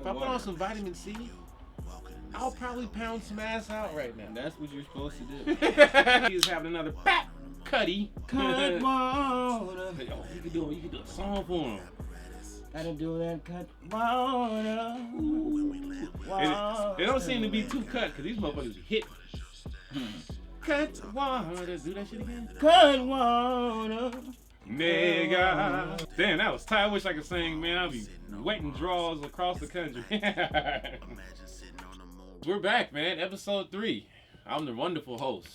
If I put on some vitamin C, I'll probably pound some ass out right now. That's what you're supposed to do. He's having another fat cutty. Cut water. Yo, you can do a song for him. Gotta do that cut water. It don't seem to be too cut because these motherfuckers be hitting. Cut water. Do that shit again. Cut water. Nigga. Damn, that was tight. I wish I could sing, man. I'll be wetting draws across the country. We're back, man. Episode 3. I'm the wonderful host,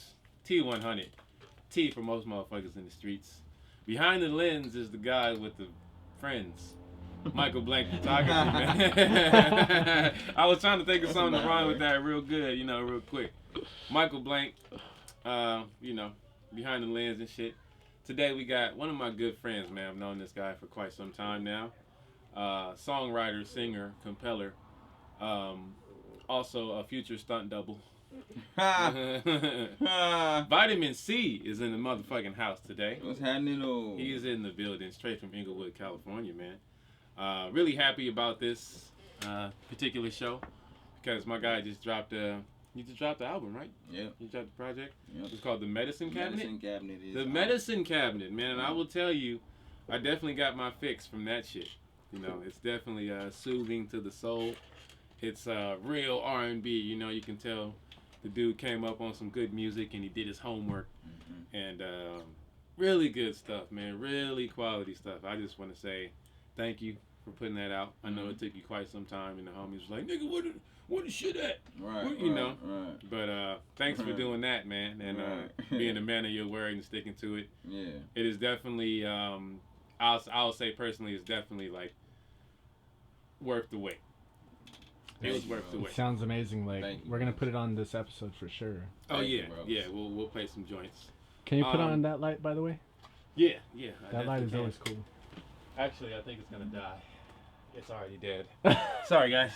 T100. T for most motherfuckers in the streets. Behind the lens is the guy with the friends. Michael Blank Photography, man. I was trying to think of something to rhyme with that real good, real quick. Michael Blank, behind the lens and shit. Today we got one of my good friends, man. I've known this guy for quite some time now. Songwriter, singer, compeller. Also a future stunt double. Vidamin C is in the motherfucking house today. What's happening, though? He is in the building, straight from Inglewood, California, man. Really happy about this particular show because my guy just dropped you just dropped the album, right? Yeah. You dropped the project? Yep. It's called The Medicine Cabinet? Medicine Cabinet is The Medicine Cabinet, man. And I will tell you, I definitely got my fix from that shit. It's definitely soothing to the soul. It's real R&B, you can tell the dude came up on some good music and he did his homework. Mm-hmm. And really good stuff, man. Really quality stuff. I just want to say thank you for putting that out. I know it took you quite some time, and the homies was like, nigga, what the shit at? Right, Right. But thanks for doing that, man, and being the man of your word and sticking to it. Yeah. It is definitely, I'll say personally, it's definitely like worth the wait. It was worth the wait. Sounds amazing. Like we're gonna put it on this episode for sure. Oh yeah. We'll play some joints. Can you put on that light, by the way? Yeah. That light is always cool. Actually, I think it's gonna die. It's already dead. Sorry, guys.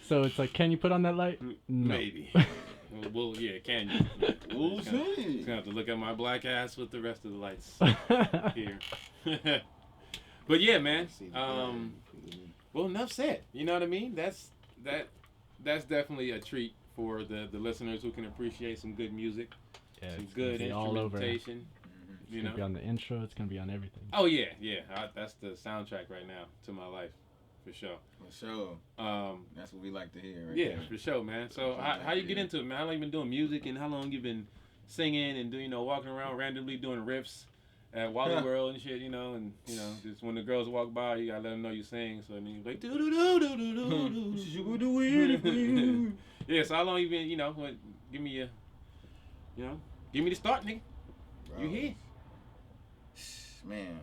So it's like, can you put on that light? No. Maybe. Well, yeah, can you? We'll see. Just gonna have to look at my black ass with the rest of the lights here. But yeah, man. Well, enough said. You know what I mean? That's definitely a treat for the listeners who can appreciate some good music, some good instrumentation. It's gonna be on the intro. It's gonna be on everything. Oh yeah. That's the soundtrack right now to my life, for sure. For sure. That's what we like to hear. Right Yeah, there. for sure, man. So how you get into it, man? How long you been doing music, and how long you been singing and walking around randomly doing riffs at Wally World and shit, and just when the girls walk by, you gotta let them know you sing. So then you like do do do do do do do. Yeah. So how long you been? Give me the start, nigga. Bro. You here? Man,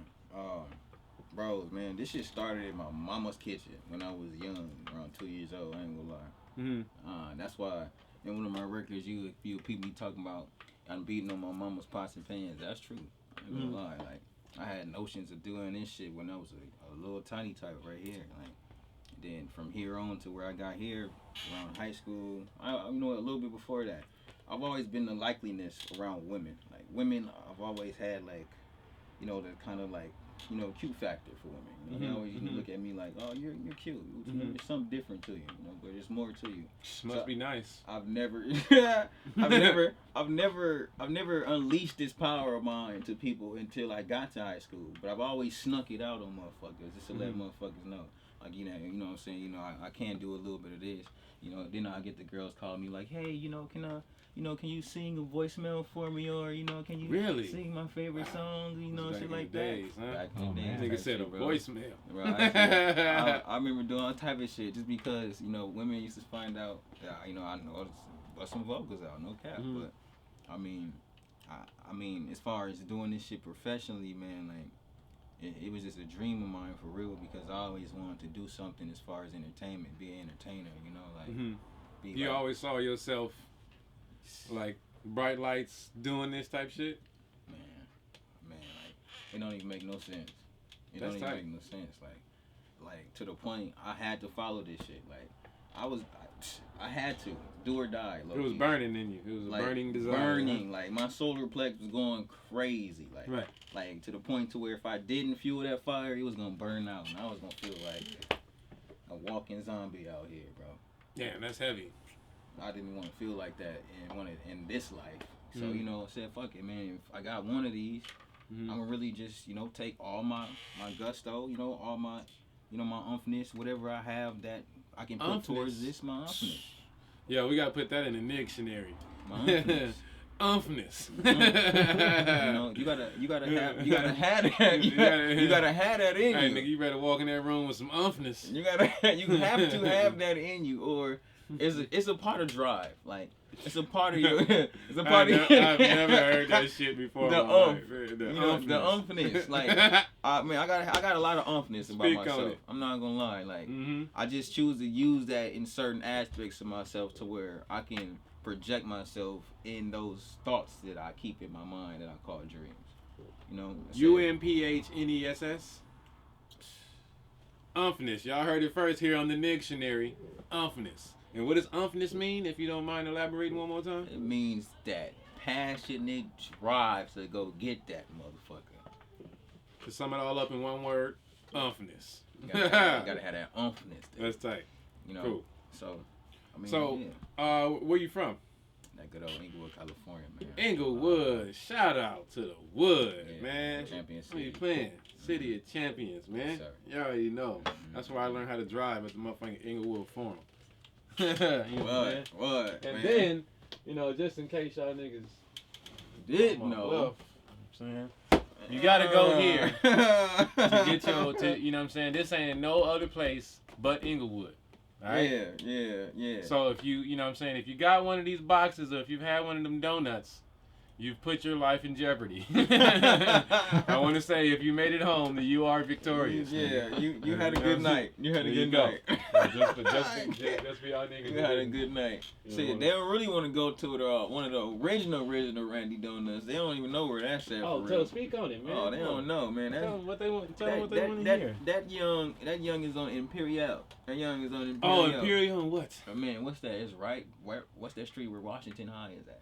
man, this shit started in my mama's kitchen when I was young, around 2 years old. I ain't gonna lie. Mm-hmm. That's why in one of my records, you people be talking about I'm beating on my mama's pots and pans. That's true. I ain't gonna lie. Like I had notions of doing this shit when I was a little tiny type right here. Like then from here on to where I got here, around high school, a little bit before that, I've always been the likeliness around women. Like women, I've always had like. The kind of like, cute factor for women. They always look at me like, oh, you're cute. There's something different to you, but there's more to you. Must be nice. I've never unleashed this power of mine to people until I got to high school. But I've always snuck it out on motherfuckers just to let motherfuckers know. Like, what I'm saying? I can do a little bit of this. Then I get the girls calling me like, hey, can you sing a voicemail for me, or can you really sing my favorite songs, shit like days, that. Huh? Back in the days, nigga said a voicemail. Bro, I remember doing all type of shit just because women used to find out that I know some vocals out, no cap. But I mean, as far as doing this shit professionally, man, like it was just a dream of mine for real because I always wanted to do something as far as entertainment, be an entertainer, You always saw yourself like bright lights doing this type shit? Man, like it don't even make no sense. It That's don't tight. even make no sense. Like to the point I had to follow this shit. Like I had to do or die. It was burning in you. It was a burning desire. Burning. Like my solar plex was going crazy. Like to the point to where if I didn't fuel that fire, it was gonna burn out, and I was gonna feel like a walking zombie out here, bro. Damn, that's heavy. I didn't want to feel like that in this life. So, you know, I said, fuck it, man. If I got one of these, I'm gonna really just, you know, take all my gusto, you know, all my, you know, my umphness, whatever I have that I can put towards this, my umphness. Yo, we gotta put that in the dictionary. My umphness. Umphness. You know, you gotta have that. You gotta have that in Hey, you. nigga, you better walk in that room with some umphness. You have to have that in you, or it's a part of drive. Like it's a part of your. It's a part of. I've never heard that shit before. The umphness. umphness. Like I mean, I got a lot of umphness about myself. I'm not gonna lie. Like I just choose to use that in certain aspects of myself to where I can project myself in those thoughts that I keep in my mind that I call dreams. You know. UMPHNESS. Umphness. Y'all heard it first here on the dictionary. Umphness. And what does umphness mean, if you don't mind elaborating one more time? It means that passionate drive to go get that motherfucker. To sum it all up in one word, umphness. You gotta have that umphness. That's tight. You know. Cool. So, I mean, where you from? That good old Inglewood, California, man. Inglewood. Shout out to the Wood, Yeah, man. Champion Who you City. playing? City of Champions, man. Yes, sir. You already know. That's where I learned how to drive at the motherfucking Inglewood Forum. You know what? What? And man. then, you know, just in case y'all niggas did come on, know. well, I'm saying, you gotta go here to get your, you know what I'm saying? This ain't no other place but Inglewood. All right? Yeah. So if you know what I'm saying, if you got one of these boxes or if you've had one of them donuts, you've put your life in jeopardy. I want to say, if you made it home, then you are victorious. Yeah, you had a good night. You had a good go. night. Just for y'all niggas. You had a good night. See, they don't really want to go to one of the original Randy Donuts. They don't even know where that's at. Oh, for real. speak on it, man. Oh, they don't know, man. Tell them what they want. Tell them what they want to hear. That young is on Imperial. That young is on Imperial. Oh, Imperial and what? Man, what's that? It's right. What's that street where Washington High is at?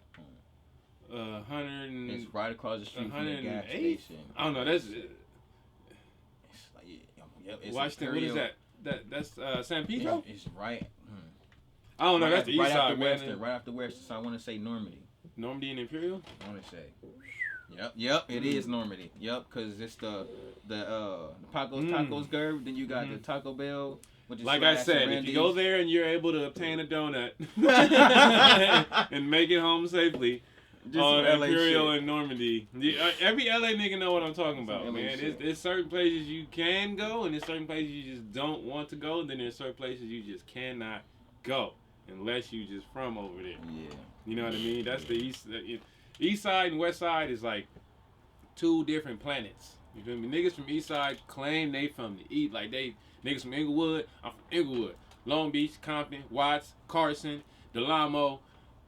100. It's right across the street from the gas 108? station. I don't know. That's It's like, it's Washington. What is Imperial. that? That's San Pedro. It's right. I don't know. Right That's the east right side, after man. Western. Right after Western. So I want to say Normandy. Normandy and Imperial. I want to say. Yep. It is Normandy. Yep, because it's the tacos curve. Then you got the Taco Bell. Which is Like I Slash said, and if you go Randy's. there and you're able to obtain a donut and make it home safely Just on some LA Imperial shit. and Normandy, every LA nigga know what I'm talking about, LA man. shit. There's certain places you can go, and there's certain places you just don't want to go. Then there's certain places you just cannot go unless you just from over there. Yeah. You know what I mean? That's the east side and west side is like two different planets. You feel me? Niggas from east side claim they from the east, like they niggas from Inglewood. I'm from Inglewood, Long Beach, Compton, Watts, Carson, Delamo.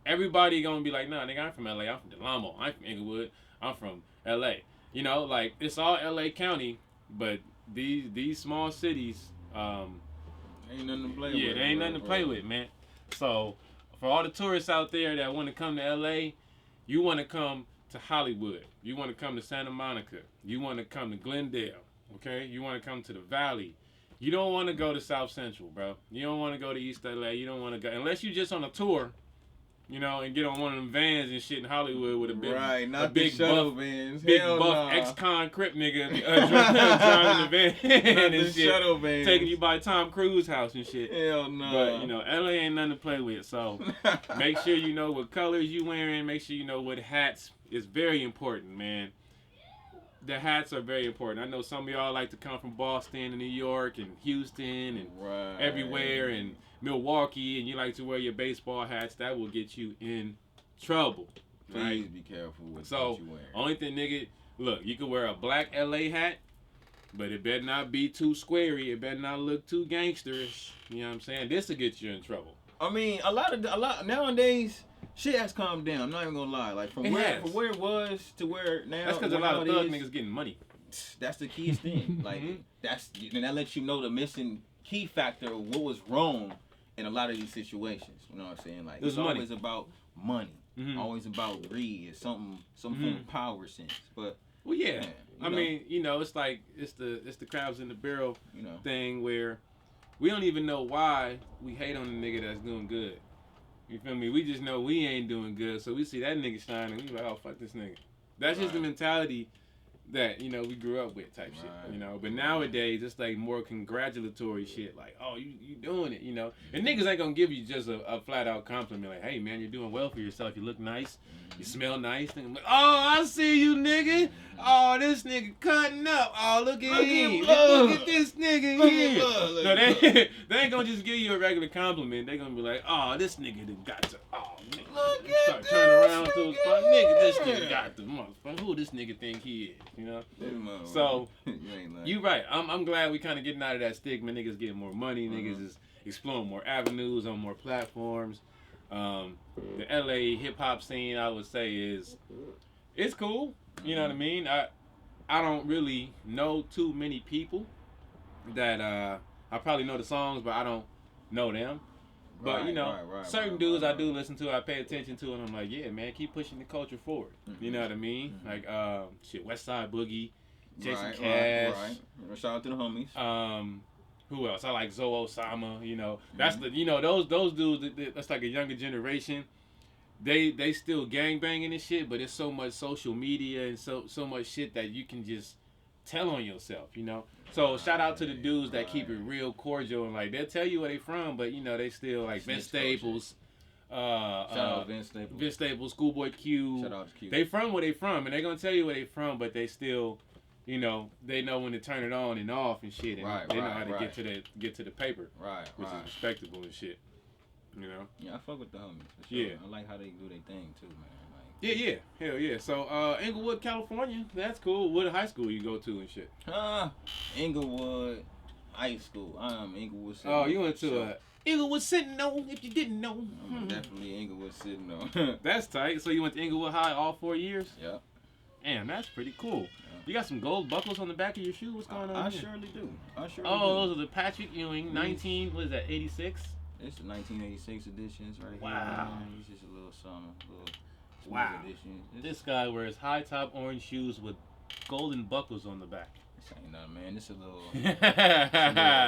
Everybody gonna be like, nah, nigga, I'm from LA. I'm from Delamo. I'm from Inglewood. I'm from LA. You know, like it's all LA County, but these small cities, Ain't nothing to play with. yeah, they ain't nothing to play with, man. So for all the tourists out there that want to come to LA, you want to come to Hollywood. You want to come to Santa Monica. You want to come to Glendale. Okay? You want to come to the Valley. You don't want to go to South Central, bro. You don't want to go to East LA. You don't want to go unless you just on a tour, you know, and get on one of them vans and shit in Hollywood with a big, Right, not a big the shuttle buff, vans. big Hell buff nah. ex-con Crip nigga driving the van Not and the shit, shuttle vans. taking you by Tom Cruise house and shit. Hell no. But you know, LA ain't nothing to play with. So make sure you know what colors you wearing. Make sure you know what hats. It's very important, man. The hats are very important. I know some of y'all like to come from Boston and New York and Houston and Right. everywhere and Milwaukee, and you like to wear your baseball hats. That will get you in trouble. Please Right? be careful with So, what you wear. only thing, nigga, look, you can wear a black LA hat, but it better not be too squarey. It better not look too gangsterish. You know what I'm saying? This will get you in trouble. I mean, a lot nowadays, shit has calmed down. I'm not even gonna lie. Like from where it was to where now. That's because a lot of thug niggas getting money. That's the keyest thing. Like and that lets you know the missing key factor of what was wrong in a lot of these situations. You know what I'm saying? Like it's money. always about money. Always about greed. It's some form of power sense. But Well, yeah. man, I mean, you know, it's like it's the crabs in the barrel you know, thing where we don't even know why we hate on the nigga that's doing good. You feel me? We just know we ain't doing good, so we see that nigga shining, we like, oh fuck this nigga. That's just the mentality that, you know, we grew up with type shit, you know. But nowadays, it's like more congratulatory shit, like, oh, you doing it, you know. And niggas ain't gonna give you just a flat out compliment, like, hey man, you're doing well for yourself, you look nice, you smell nice. And I'm like, oh, I see you, nigga. Oh, this nigga cutting up. Oh, look at him. Look at this nigga here. No, they ain't gonna just give you a regular compliment. They gonna be like, oh, this nigga done got to, oh, nigga. Look Start turning around to his spot. Nigga, this nigga got the motherfucker. Who this nigga think he is, you know? So, you right. I'm glad we kind of getting out of that stigma. Niggas getting more money. Niggas is exploring more avenues on more platforms. The LA hip hop scene, I would say, it's cool. You know what I mean? I don't really know too many people that I probably know the songs, but I don't know them. But you know, certain dudes I do listen to, I pay attention to, and I'm like, yeah, man, keep pushing the culture forward. You know what I mean? Like shit, West Side Boogie, Jason Cash. Shout out to the homies. Who else? I like Zoe Osama. You know, that's the, you know, those dudes. That's like a younger generation. They still gangbanging and shit, but it's so much social media and so much shit that you can just tell on yourself, you know. So shout out to the dudes that keep it real cordial and like they'll tell you where they from, but you know they still like Vince Staples. Shout out Vince Staples. Vince Staples, Schoolboy Q. Shout out to Q. They from where they from, and they gonna tell you where they from, but they still, you know, they know when to turn it on and off and shit, and they know how to get to the paper, which is respectable and shit. You know. Yeah, I fuck with the homies. For sure. Yeah, I like how they do their thing too, man. Like, yeah, hell yeah. So Inglewood, California, that's cool. What high school you go to and shit? Inglewood High School. Inglewood. Oh, you went to Inglewood Sentinel, if you didn't know. Definitely Inglewood Sentinel. That's tight. So you went to Inglewood High all 4 years? Yeah. Damn, that's pretty cool. You got some gold buckles on the back of your shoe? What's going on? I surely do. Those are the Patrick Ewing 19. What is that? 86. It's the 1986 editions right here. Wow. It's just a little something. Wow. This guy wears high top orange shoes with golden buckles on the back. This ain't nothing, man. It's a little.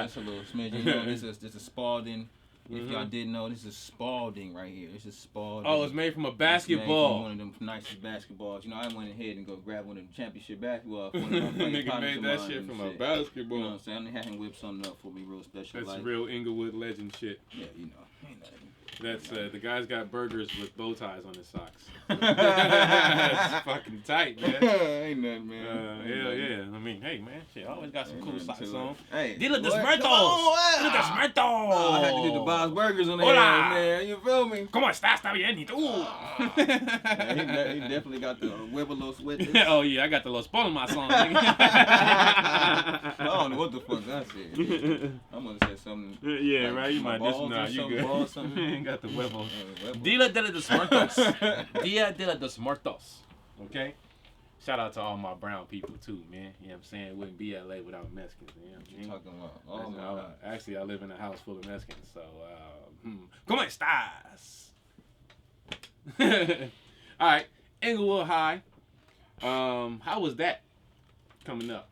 It's a little smidge. You know, this is a Spalding. If y'all didn't know, this is Spalding right here. This is Spalding. Oh, it's made from a basketball. One of them nicest basketballs. You know, I went ahead and go grab one of them championship basketballs. Nigga made that shit from a basketball. You know what I'm saying? I had him whip something up for me real special. That's real Inglewood legend shit. Yeah, you know. Ain't nothing. That's the guy's got burgers with bow ties on his socks. That's fucking tight, man. Ain't nothing, man. Hell yeah. I mean, hey, man, shit, I always got some cool socks on. Hey, Dile de Smirtos. Dile de Smirtos. I had to do the Bob's Burgers on the head, man. You feel me? ¿Cómo estás? ¿Está bien? ¿Y tú? He definitely got the Huevolos with it. Oh, yeah, I got the Los Palmas on. I don't know what the fuck I said. I'm gonna say something. Yeah, like, right. You might just know. You good. Ain't got the huevos. Dile de los Muertos. Dia de los Muertos. Okay? Shout out to all my brown people, too, man. You know what I'm saying? It wouldn't be LA without Mexicans. You know what I mean? Talking about? Actually, I live in a house full of Mexicans, so, ¿Cómo estás? All right. Inglewood High. How was that coming up?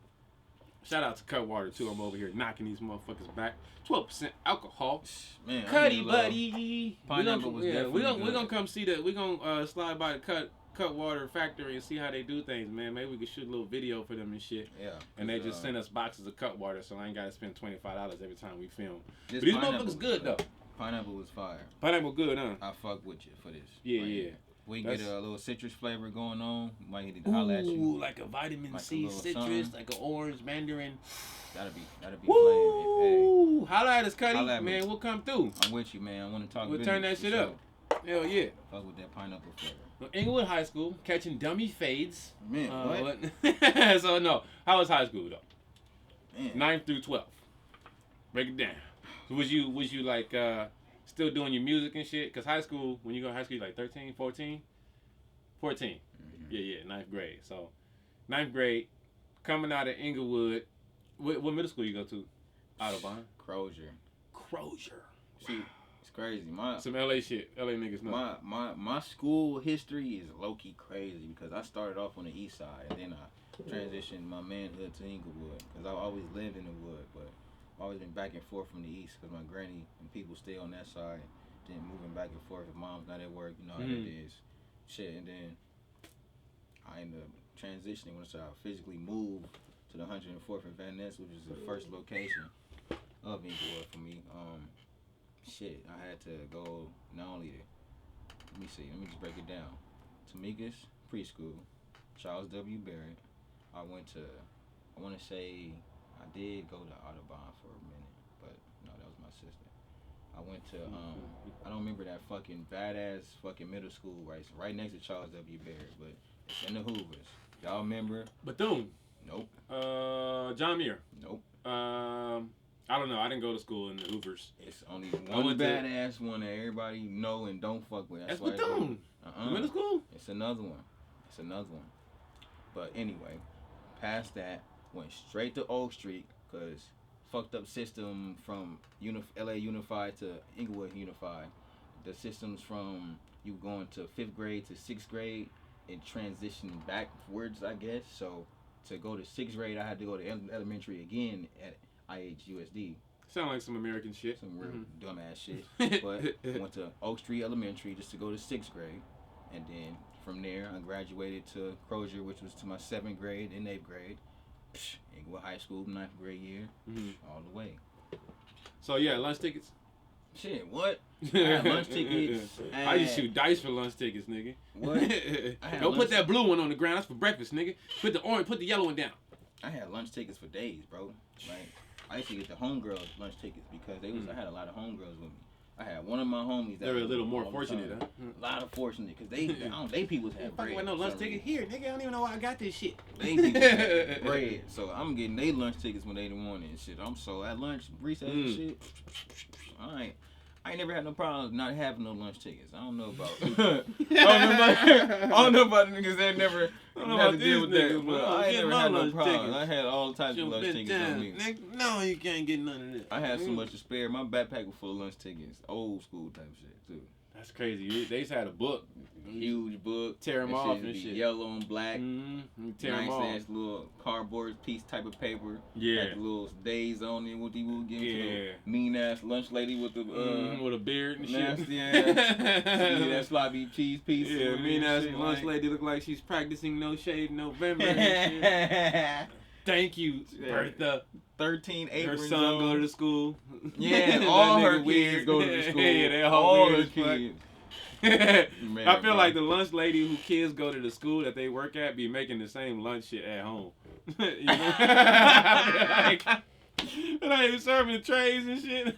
Shout out to Cutwater, too. I'm over here knocking these motherfuckers back. 12% alcohol. Man, Cuddy buddy. We're gonna come see that. We're gonna slide by the Cutwater factory and see how they do things, man. Maybe we could shoot a little video for them and shit. Yeah. And they just send us boxes of Cutwater, so I ain't gotta spend $25 every time we film. But these motherfuckers good though. Pineapple was fire. Pineapple good, huh? I fuck with you for this. Yeah, yeah. We get a little citrus flavor going on. Might need to holler at you. Ooh, like a vitamin C citrus, like an orange mandarin. That'll be Woo! Hey. Holla at us, Cuddy. Man, we'll come through. I'm with you, man. I want to talk We'll turn that shit up. Hell yeah. Fuck with that pineapple flavor. Well, Inglewood High School, catching dummy fades. Man, what? So, no. How was high school, though? Man. 9th through 12th. Break it down. So was you like, still doing your music and shit? Because high school, when you go to high school, you're like 13, 14? 14. Mm-hmm. Yeah, 9th grade. So, 9th grade, coming out of Inglewood. What middle school you go to? Audubon? Crozier. See, it's crazy. Some LA shit. LA niggas know. My school history is low-key crazy because I started off on the east side and then I transitioned my manhood to Inglewood because I always lived in the wood. But always been back and forth from the east because my granny and people stay on that side. Then moving back and forth. If mom's not at work, you know how it is. Shit, and then I ended up transitioning once I physically moved to the 104th and Van Ness, which is the first location of Inglewood for me. Shit, I had to go not only to, let me just break it down. Tamika's preschool, Charles W. Barrett. I went to, I want to say, I did go to Audubon for a minute, but no, that was my sister. I went to, I don't remember that fucking badass fucking middle school right next to Charles W. Barrett, but it's in the Hoovers. Y'all remember? Bethune. Nope. John Muir. Nope. I don't know. I didn't go to school in the Hoovers. It's only one badass one that everybody know and don't fuck with. That's Bethune. Middle school? It's another one. But anyway, past that, went straight to Oak Street because fucked up system from LA Unified to Inglewood Unified. The systems from you going to 5th grade to 6th grade, it transitioned backwards, I guess. So to go to 6th grade, I had to go to elementary again at IHUSD. Sound like some American shit. Some real dumbass shit. But I went to Oak Street Elementary just to go to 6th grade. And then from there, I graduated to Crozier, which was to my 7th grade and 8th grade. Inglewood High School, 9th grade year. All the way. So, yeah, lunch tickets? Shit, what? I had lunch tickets. I used to shoot dice for lunch tickets, nigga. What? Don't put that blue one on the ground. That's for breakfast, nigga. Put the yellow one down. I had lunch tickets for days, bro. Like, I used to get the homegirls lunch tickets because I had a lot of homegirls with me. I had one of my homies that they were a little more fortunate, huh? A lot of fortunate because they people's had bread. Fucking no lunch ticket here, nigga. I don't even know why I got this shit. They people's had bread, so I'm getting they lunch tickets when they the morning and shit. I'm so at lunch, recess and shit. I ain't never had no problem not having no lunch tickets. I don't know about. I don't know about the niggas that never had to deal with that. But I ain't never had no problem. I had all types of lunch tickets on me. No, you can't get none of this. I had so much to spare. My backpack was full of lunch tickets. Old school type shit too. That's crazy. They just had a book. Huge book. Tear them off and shit. Yellow and black. Tear them off. Nice ass little cardboard piece type of paper. Yeah. Had the little days on it. What you give yeah. Mean ass lunch lady with the with a beard and nasty shit. Nasty that sloppy cheese piece. Yeah, mean ass lunch lady look like she's practicing No Shave November and shit. Thank you, Bertha. 13 aprons. Her son go to school. Yeah, all her kids go to the school. Yeah, they all her kids. Man, I feel like the lunch lady who kids go to the school that they work at be making the same lunch shit at home. You know? like serving the trays and shit.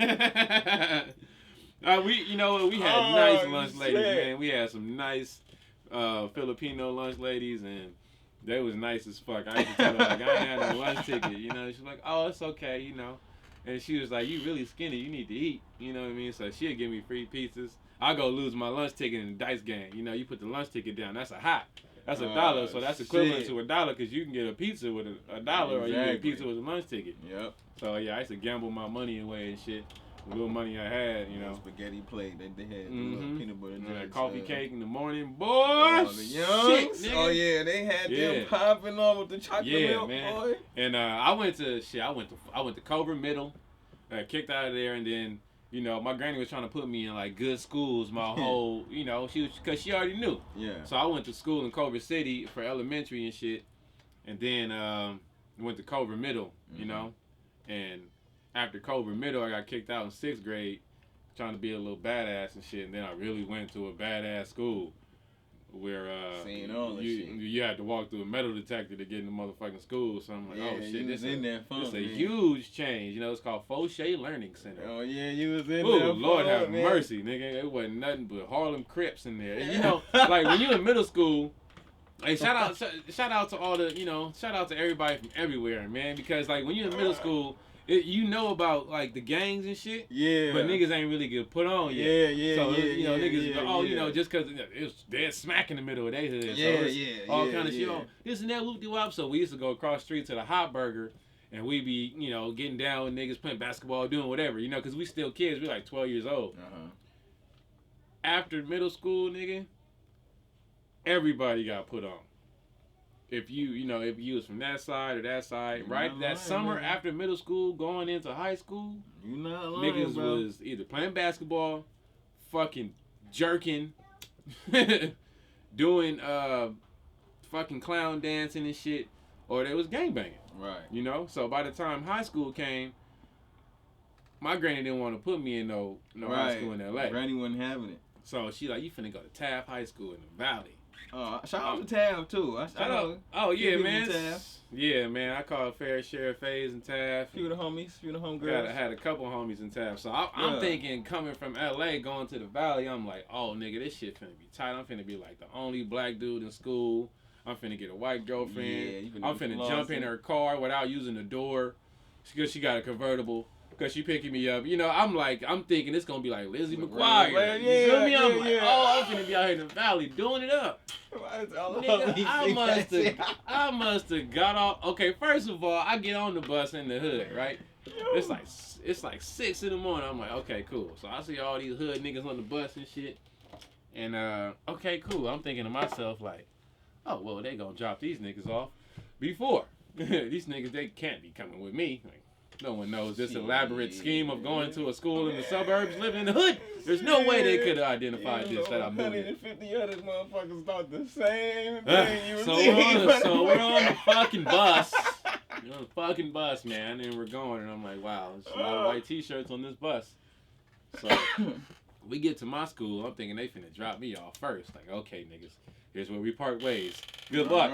We had nice lunch ladies, man. We had some nice Filipino lunch ladies, and they was nice as fuck. I used to tell her, like, I ain't had no lunch ticket, you know. She's like, oh, it's okay, you know. And she was like, you really skinny, you need to eat, you know what I mean? So she'd give me free pizzas. I go lose my lunch ticket in the dice game. You know, you put the lunch ticket down, that's a hot. That's $1, so that's equivalent to $1 because you can get a pizza with $1 or you get a pizza with a lunch ticket. Yep. So, yeah, I used to gamble my money away and shit. The little money I had, you know. Spaghetti plate, they had the little peanut butter and jams, coffee cake in the morning, boy. The youngs. Shit, oh yeah, they had them popping on with the chocolate milk, man. Boy. And I went to Cobra Middle, kicked out of there, and then you know my granny was trying to put me in like good schools. My whole, you know, because she already knew. Yeah. So I went to school in Culver City for elementary and shit, and then went to Culver Middle, you know, and after Culver Middle, I got kicked out in 6th grade, trying to be a little badass and shit. And then I really went to a badass school where you had to walk through a metal detector to get in the motherfucking school. So I'm like, oh shit, this is a huge change. You know, it's called Fauché Learning Center. Oh yeah, you was in there. Oh Lord have mercy, nigga. It wasn't nothing but Harlem Crips in there. And, you know, like when you in middle school. Hey, shout out to all the, you know, shout out to everybody from everywhere, man. Because like when you're in middle school. You know about like the gangs and shit, but niggas ain't really get put on yet. So you know niggas, you know, just cause they're smack in the middle of their hood, all kind of shit. Oh, this and that, whoop de wop. So we used to go across the street to the Hot Burger, and we be, you know, getting down with niggas playing basketball, doing whatever, you know, cause we still kids. We like 12 years old. After middle school, nigga, everybody got put on. if you was from that side or that side, You're right? not That lying, summer man. after middle school, going into high school, You not lying, niggas bro. was either playing basketball, fucking jerking, doing fucking clown dancing and shit, or they was gangbanging. Right. You know? So by the time high school came, my granny didn't want to put me in no high school in LA. Granny wasn't having it. So she like, you finna go to Taft High School in the Valley. Shout out to Taft too. I know. Oh yeah, Few man. people in Taft. Yeah, man. I called fair share of Faze and Taft. Few of the homegirls. I had a couple homies in Taft. So I'm thinking coming from LA, going to the Valley, I'm like, oh nigga, this shit finna be tight. I'm finna be like the only black dude in school. I'm finna get a white girlfriend. Yeah, I'm finna jump in her car without using the door because she got a convertible. Because she picking me up. You know, I'm thinking it's going to be like Lizzie McGuire. Right, You feel me? I'm like, yeah. oh, I'm finna be out here in the Valley doing it up. Nigga, I must have got off. Okay, first of all, I get on the bus in the hood, right? It's like 6 in the morning. I'm like, okay, cool. So I see all these hood niggas on the bus and shit. And, okay, cool. I'm thinking to myself, like, oh, well, they going to drop these niggas off before. These niggas, they can't be coming with me. Like, no one knows this elaborate scheme of going to a school in the suburbs, living in the hood. There's no way they could have identified this that I'm doing it. 150 other motherfuckers thought the same thing. So we're on the fucking bus. We're on the fucking bus, man, and we're going, and I'm like, wow, there's a lot of white t-shirts on this bus. So we get to my school. I'm thinking they finna drop me off first. Like, okay, niggas, here's where we part ways. Good luck.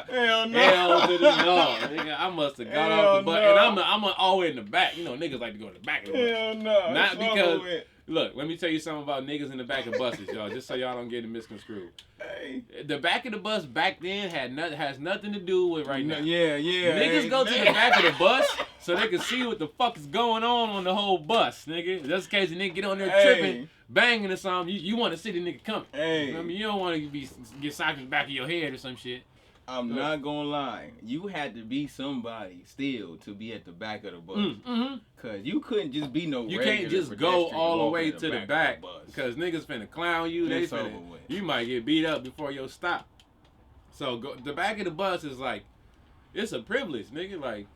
Hell no. Hell to the no. Nigga, I must have got off the bus. No. And I'm all the way in the back. You know, niggas like to go in the back of the bus. Hell no. Not because, look, let me tell you something about niggas in the back of buses, y'all, just so y'all don't get it misconstrued. Hey. The back of the bus back then has nothing to do with right now. Yeah. Niggas go to the back of the bus so they can see what the fuck is going on the whole bus, nigga. Just in case the nigga get on there tripping, banging or something, you want to see the nigga coming. Hey. I mean, you don't want to get socked in the back of your head or some shit. I'm not gonna lie. You had to be somebody still to be at the back of the bus. Mm-hmm. Cause you couldn't just be no. You can't just go all the way to the back because niggas finna clown you. You might get beat up before your stop. So the back of the bus is like, it's a privilege, nigga. Like,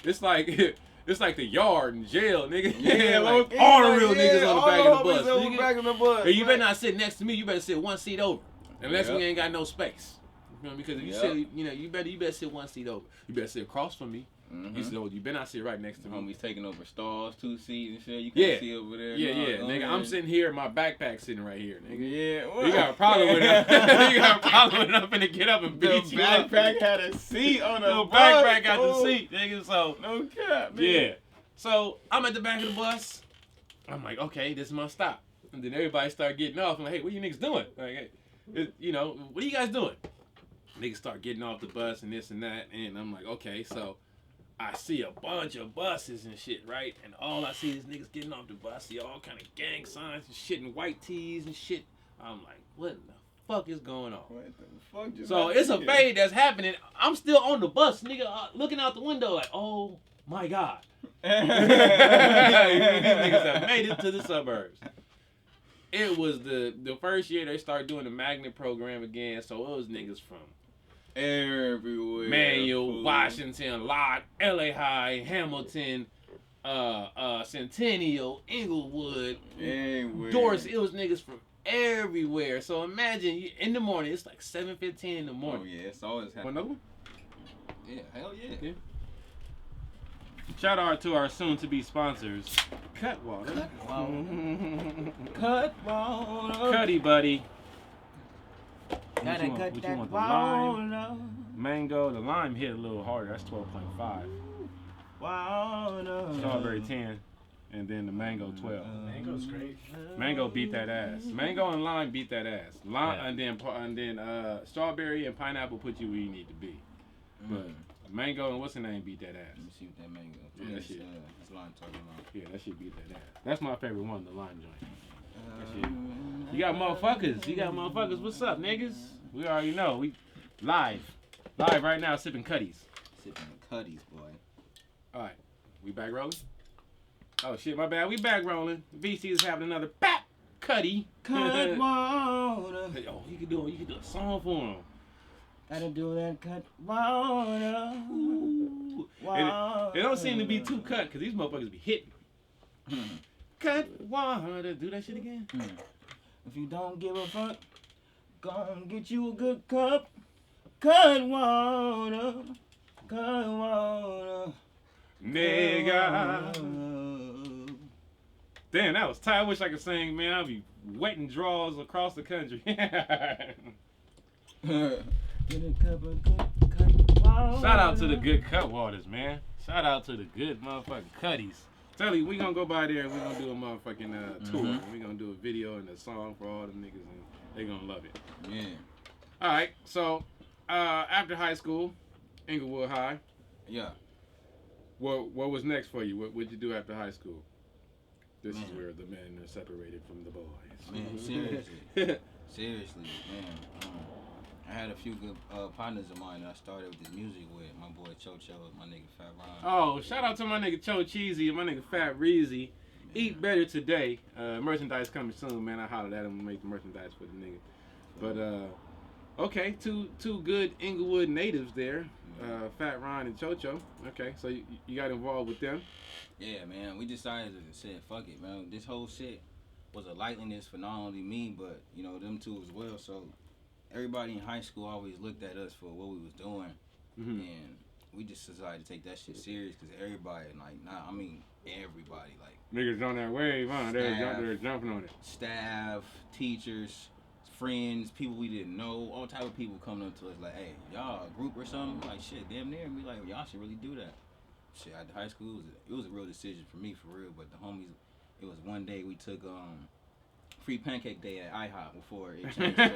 it's like the yard in jail, nigga. Yeah, like, all the real niggas on the back of the bus, nigga. Back of the bus. And you better not sit next to me. You better sit one seat over, unless we ain't got no space. You know, because if you sit, you better sit one seat over. You better sit across from me. You better not sit right next to me. Homies taking over stalls, 2 seats and shit. You can't see over there. Yeah, nigga. I'm sitting here, my backpack sitting right here, nigga. Yeah. What? You got a problem with it? You got a problem with it? I'm finna get up and beat you up. The backpack had a seat on the bus. Backpack got the seat, nigga. So no cap, man. Yeah. So I'm at the back of the bus. I'm like, okay, this is my stop. And then everybody start getting off. I'm like, hey, what you niggas doing? Like, what are you guys doing? Niggas start getting off the bus and this and that, and I'm like, okay, so I see a bunch of buses and shit, right? And all I see is niggas getting off the bus. I see all kind of gang signs and shit and white tees and shit. I'm like, what the fuck is going on? What the fuck just so it's a fade that's happening. I'm still on the bus, nigga, looking out the window like, oh my God. These niggas have made it to the suburbs. It was the first year they started doing the magnet program again, so it was niggas from everywhere. Manual, Washington, Lott, LA High, Hamilton, Centennial, Inglewood, Dorset. It was niggas from everywhere. So imagine in the morning, it's like 7:15 in the morning. Oh yeah, it's always happening. Another one? Yeah, hell yeah. Shout out to our soon-to-be sponsors, Cutwater. Cutwater. Cuddy Buddy. Gotta cut you that want the lime? Mango. The lime hit a little harder. That's 12.5. Strawberry 10. And then the mango 12. Mango's great. Mango beat that ass. Mango and lime beat that ass. Lime, and then strawberry and pineapple put you where you need to be. But mango and what's the name beat that ass. Let me see what that mango. Yeah, that shit. That's lime talking about. Yeah, that shit beat that ass. That's my favorite one, the lime joint. You got motherfuckers. What's up, niggas? We already know. We live right now, sipping cutties. Sipping the cutties, boy. All right, we back rolling. Oh shit, my bad. We back rolling. VC is having another pap cutty. Cutwater. Oh, you can do a song for him. Gotta do that cut water. Ooh. Water. It don't seem to be too cut because these motherfuckers be hitting. Cut water. Do that shit again. If you don't give a fuck, gon' get you a good cup. Cut water. Cut water. Nigga. Damn, that was tight. I wish I could sing, man. I'd be wetting draws across the country. Get a cup of good cut water. Shout out to the good cut waters, man. Shout out to the good motherfucking cutties. Tell you, we gonna go by there and we gonna do a motherfucking tour. We gonna do a video and a song for all the niggas and they gonna love it. Yeah. Alright, so after high school, Inglewood High. Yeah. What was next for you? What'd you do after high school? This Man. is where the men are separated from the boys. Man, seriously, man. I had a few good partners of mine that I started with this music with. My boy Cho, my nigga Fat Ron. Oh, shout out to my nigga Cho Cheesy and my nigga Fat Reezy. Eat better today. Merchandise coming soon, man. I hollered at him and make the merchandise for the nigga. But okay, two good Inglewood natives there. Fat Ron and Cho. Okay, so you got involved with them. Yeah, man. We decided to say, fuck it, man. This whole shit was a likeliness for not only me, but, you know, them two as well. So everybody in high school always looked at us for what we was doing. And we just decided to take that shit serious because everybody, everybody, like. Niggas on that wave, huh? They're jumping on it. Staff, teachers, friends, people we didn't know, all type of people coming up to us like, hey, y'all a group or something? Like, shit, damn near. And be like, y'all should really do that. Shit, after high school, it was a real decision for me, for real. But the homies, it was one day we took free pancake day at IHOP before it changed to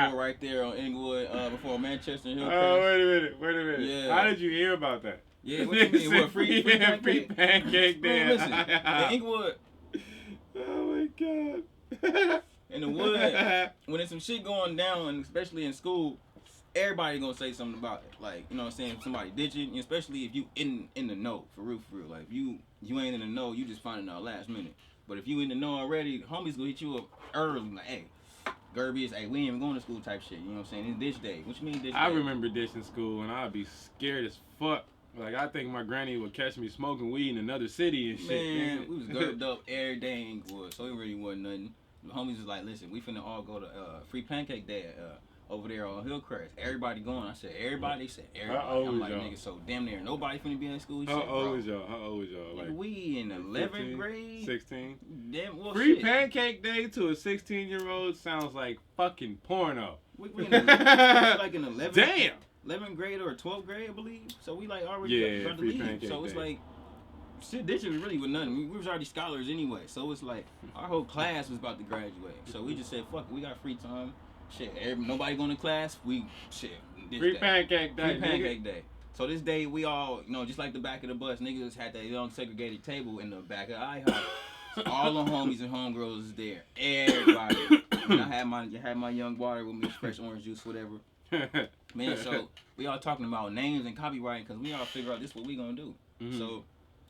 before right there on Inglewood, before Manchester and Hillcrest. Oh, wait a minute. Yeah. How did you hear about that? Yeah, what you mean? What, free pancake? Free pancake day. Man, listen, in Inglewood. Oh my god. In the wood, when there's some shit going down, and especially in school, everybody gonna say something about it. Like, you know what I'm saying? Somebody ditching, especially if you in the know, for real. Like, if you ain't in the know, you just finding out last minute. But if you in the know already, homies gonna hit you up early, like, hey, Gerbies, hey, we ain't even going to school type shit. You know what I'm saying? It's ditch day. What you mean ditch day? I remember ditching school, and I'd be scared as fuck. Like, I think my granny would catch me smoking weed in another city and shit. Man, we was girded up every day in Inglewood, so it really wasn't nothing. The homies was like, listen, we finna all go to free pancake day over there on Hillcrest. Everybody going. I said, everybody? They said, everybody. I'm like, nigga, so damn near nobody finna be in school. How old was y'all? Like, we in 11th 15, grade. 16? Damn, well, free shit. pancake day to a 16-year-old sounds like fucking porno. We in like in 11th. Damn! 11th grade or 12th grade, I believe. So we like already about to leave. So it's day. like, shit, this was really with nothing. We was already scholars anyway. So it's like, our whole class was about to graduate. So we just said, fuck it, we got free time. Shit, nobody going to class. Free pancake day. Free pancake day. So this day, we all, you know, just like the back of the bus, niggas had that young segregated table in the back of IHOP. All the homies and homegirls is there. Everybody. And I had my young water with me, fresh orange juice, whatever. Man, so we all talking about names and copywriting because we all figure out this is what we gonna do. So,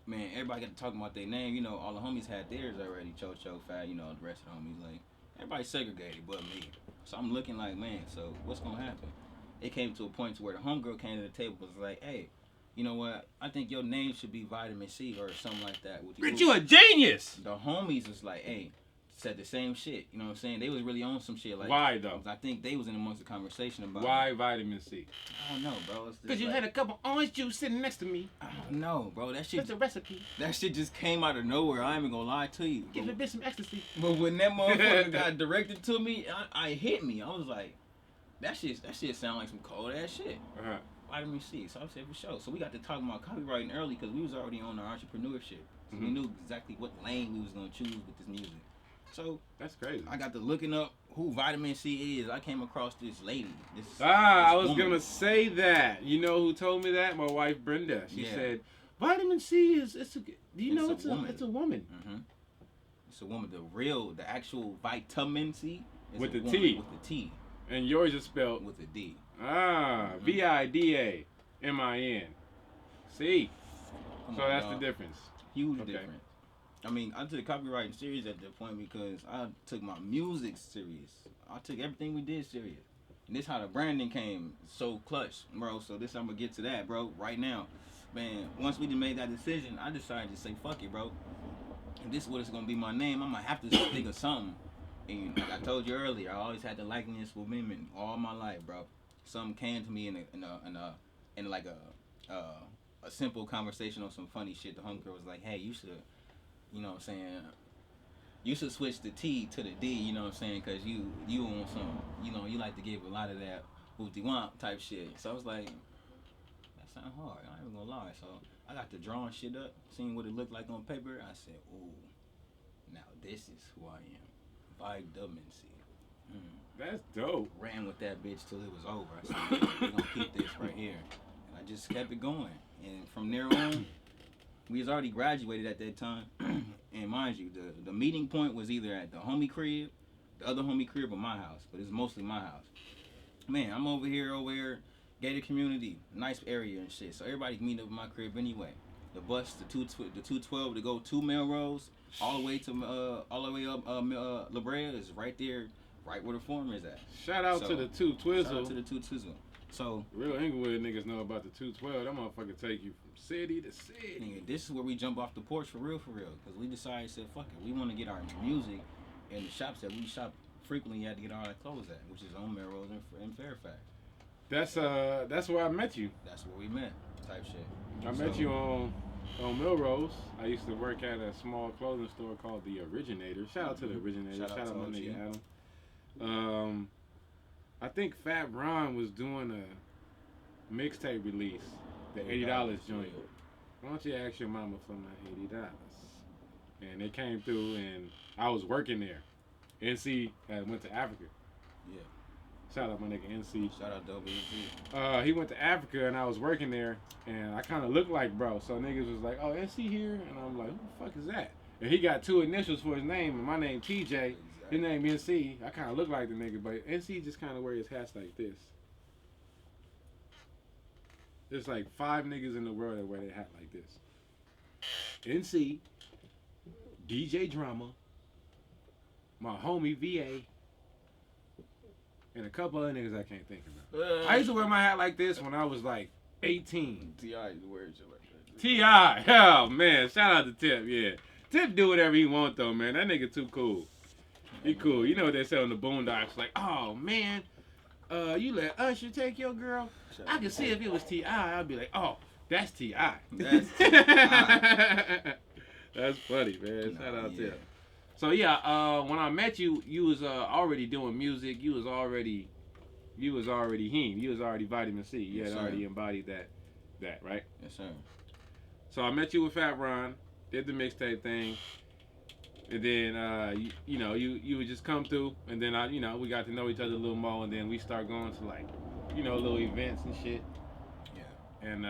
man, everybody got to talking about their name. You know, all the homies had theirs already. Cho, Fat, you know, the rest of the homies. Like, everybody segregated but me. So I'm looking like, man, so what's gonna happen? It came to a point to where the homegirl came to the table and was like, hey, you know what? I think your name should be Vidamin C or something like that. Bitch, you a genius! The homies was like, hey, said the same shit. You know what I'm saying? They was really on some shit. Like, why though? I think they was in amongst the conversation about why Vitamin C. I don't know, bro. Because you had a cup of orange juice sitting next to me. I don't know, bro. That shit. That's a recipe. That shit just came out of nowhere. I ain't even gonna lie to you. Give a bitch some ecstasy. But when that motherfucker got directed to me, I hit me. I was like, that shit sound like some cold ass shit. Vitamin C. So I said for sure. So we got to talking about copywriting early because we was already on our entrepreneurship. So we knew exactly what lane we was gonna choose with this music. So that's crazy. I got to looking up who Vitamin C is. I came across this lady. I was gonna say that. You know who told me that? My wife Brenda. She said Vitamin C is it's a woman. It's a woman. It's a woman. The actual vitamin C is with the woman T. With the T. And yours is spelled with a D. Vidamin. See. So that's the difference. Huge difference. I mean, I took copywriting serious at that point because I took my music serious. I took everything we did serious. And this how the branding came so clutch, bro. So this I'm gonna get to that, bro, right now. Man, once we made that decision, I decided to say, fuck it, bro. And this is what it's gonna be my name. I'm gonna have to think of something. And like I told you earlier, I always had the likeness for women all my life, bro. Something came to me in like a simple conversation on some funny shit. The homegirl was like, hey, you should, you know what I'm saying, you should switch the T to the D, you know what I'm saying, because you on some, you know, you like to give a lot of that whoop-de-womp type shit. So I was like, that sound hard, I ain't even gonna lie. So I got to drawing shit up, seeing what it looked like on paper. I said, ooh, now this is who I am. Vidamin C. That's dope. Ran with that bitch till it was over. I said, we're gonna keep this right here. And I just kept it going. And from there on, we was already graduated at that time. And mind you, the meeting point was either at the homie crib, the other homie crib, or my house. But it's mostly my house. Man, I'm over here, gated community, nice area and shit. So everybody can meet up at my crib anyway. The bus, the 212 to go to Melrose, all the way up La Brea is right there, right where the forum is at. Shout out to the 2 Shout out to the 2 Twizzle. So real Inglewood niggas know about the 212. That motherfucker take you from city to city. nigga, this is where we jump off the porch for real, because we decided, said, fuck it, we want to get our music in the shops that we shop frequently had to get all our clothes at, which is on Melrose and Fairfax. That's where I met you. That's where we met, type shit. I met you on Melrose. I used to work at a small clothing store called The Originator. Shout out to The Originator. Shout out my nigga Adam. I think Fat Ron was doing a mixtape release, the $80 joint. Why don't you ask your mama for my $80? And it came through, and I was working there. NC went to Africa. Yeah. Shout out my nigga NC. Shout out WC. He went to Africa, and I was working there, and I kind of looked like bro. So niggas was like, "Oh, NC here," and I'm like, "Who the fuck is that?" And he got 2 initials for his name, and my name TJ. His name NC. I kind of look like the nigga, but NC just kind of wear his hats like this. There's like 5 niggas in the world that wear their hat like this. NC, DJ Drama, my homie VA, and a couple other niggas I can't think of. I used to wear my hat like this when I was like 18. T.I. used to wear shit like that. T.I. Oh, man. Shout out to Tip, yeah. Tip do whatever he want, though, man. That nigga too cool. He cool. You know what they say on the Boondocks, like, oh, man, you let Usher take your girl? I could see if it was T.I., I'd be like, oh, that's T.I. That's T.I. That's funny, man. Shout out to Tip. So, yeah, when I met you, you was already doing music. You was already him. You was already Vitamin C. You had already embodied that, right? Yes, sir. So I met you with Fat Ron, did the mixtape thing, and then you would just come through, and then we got to know each other a little more, and then we start going to like, little events and shit. Yeah. And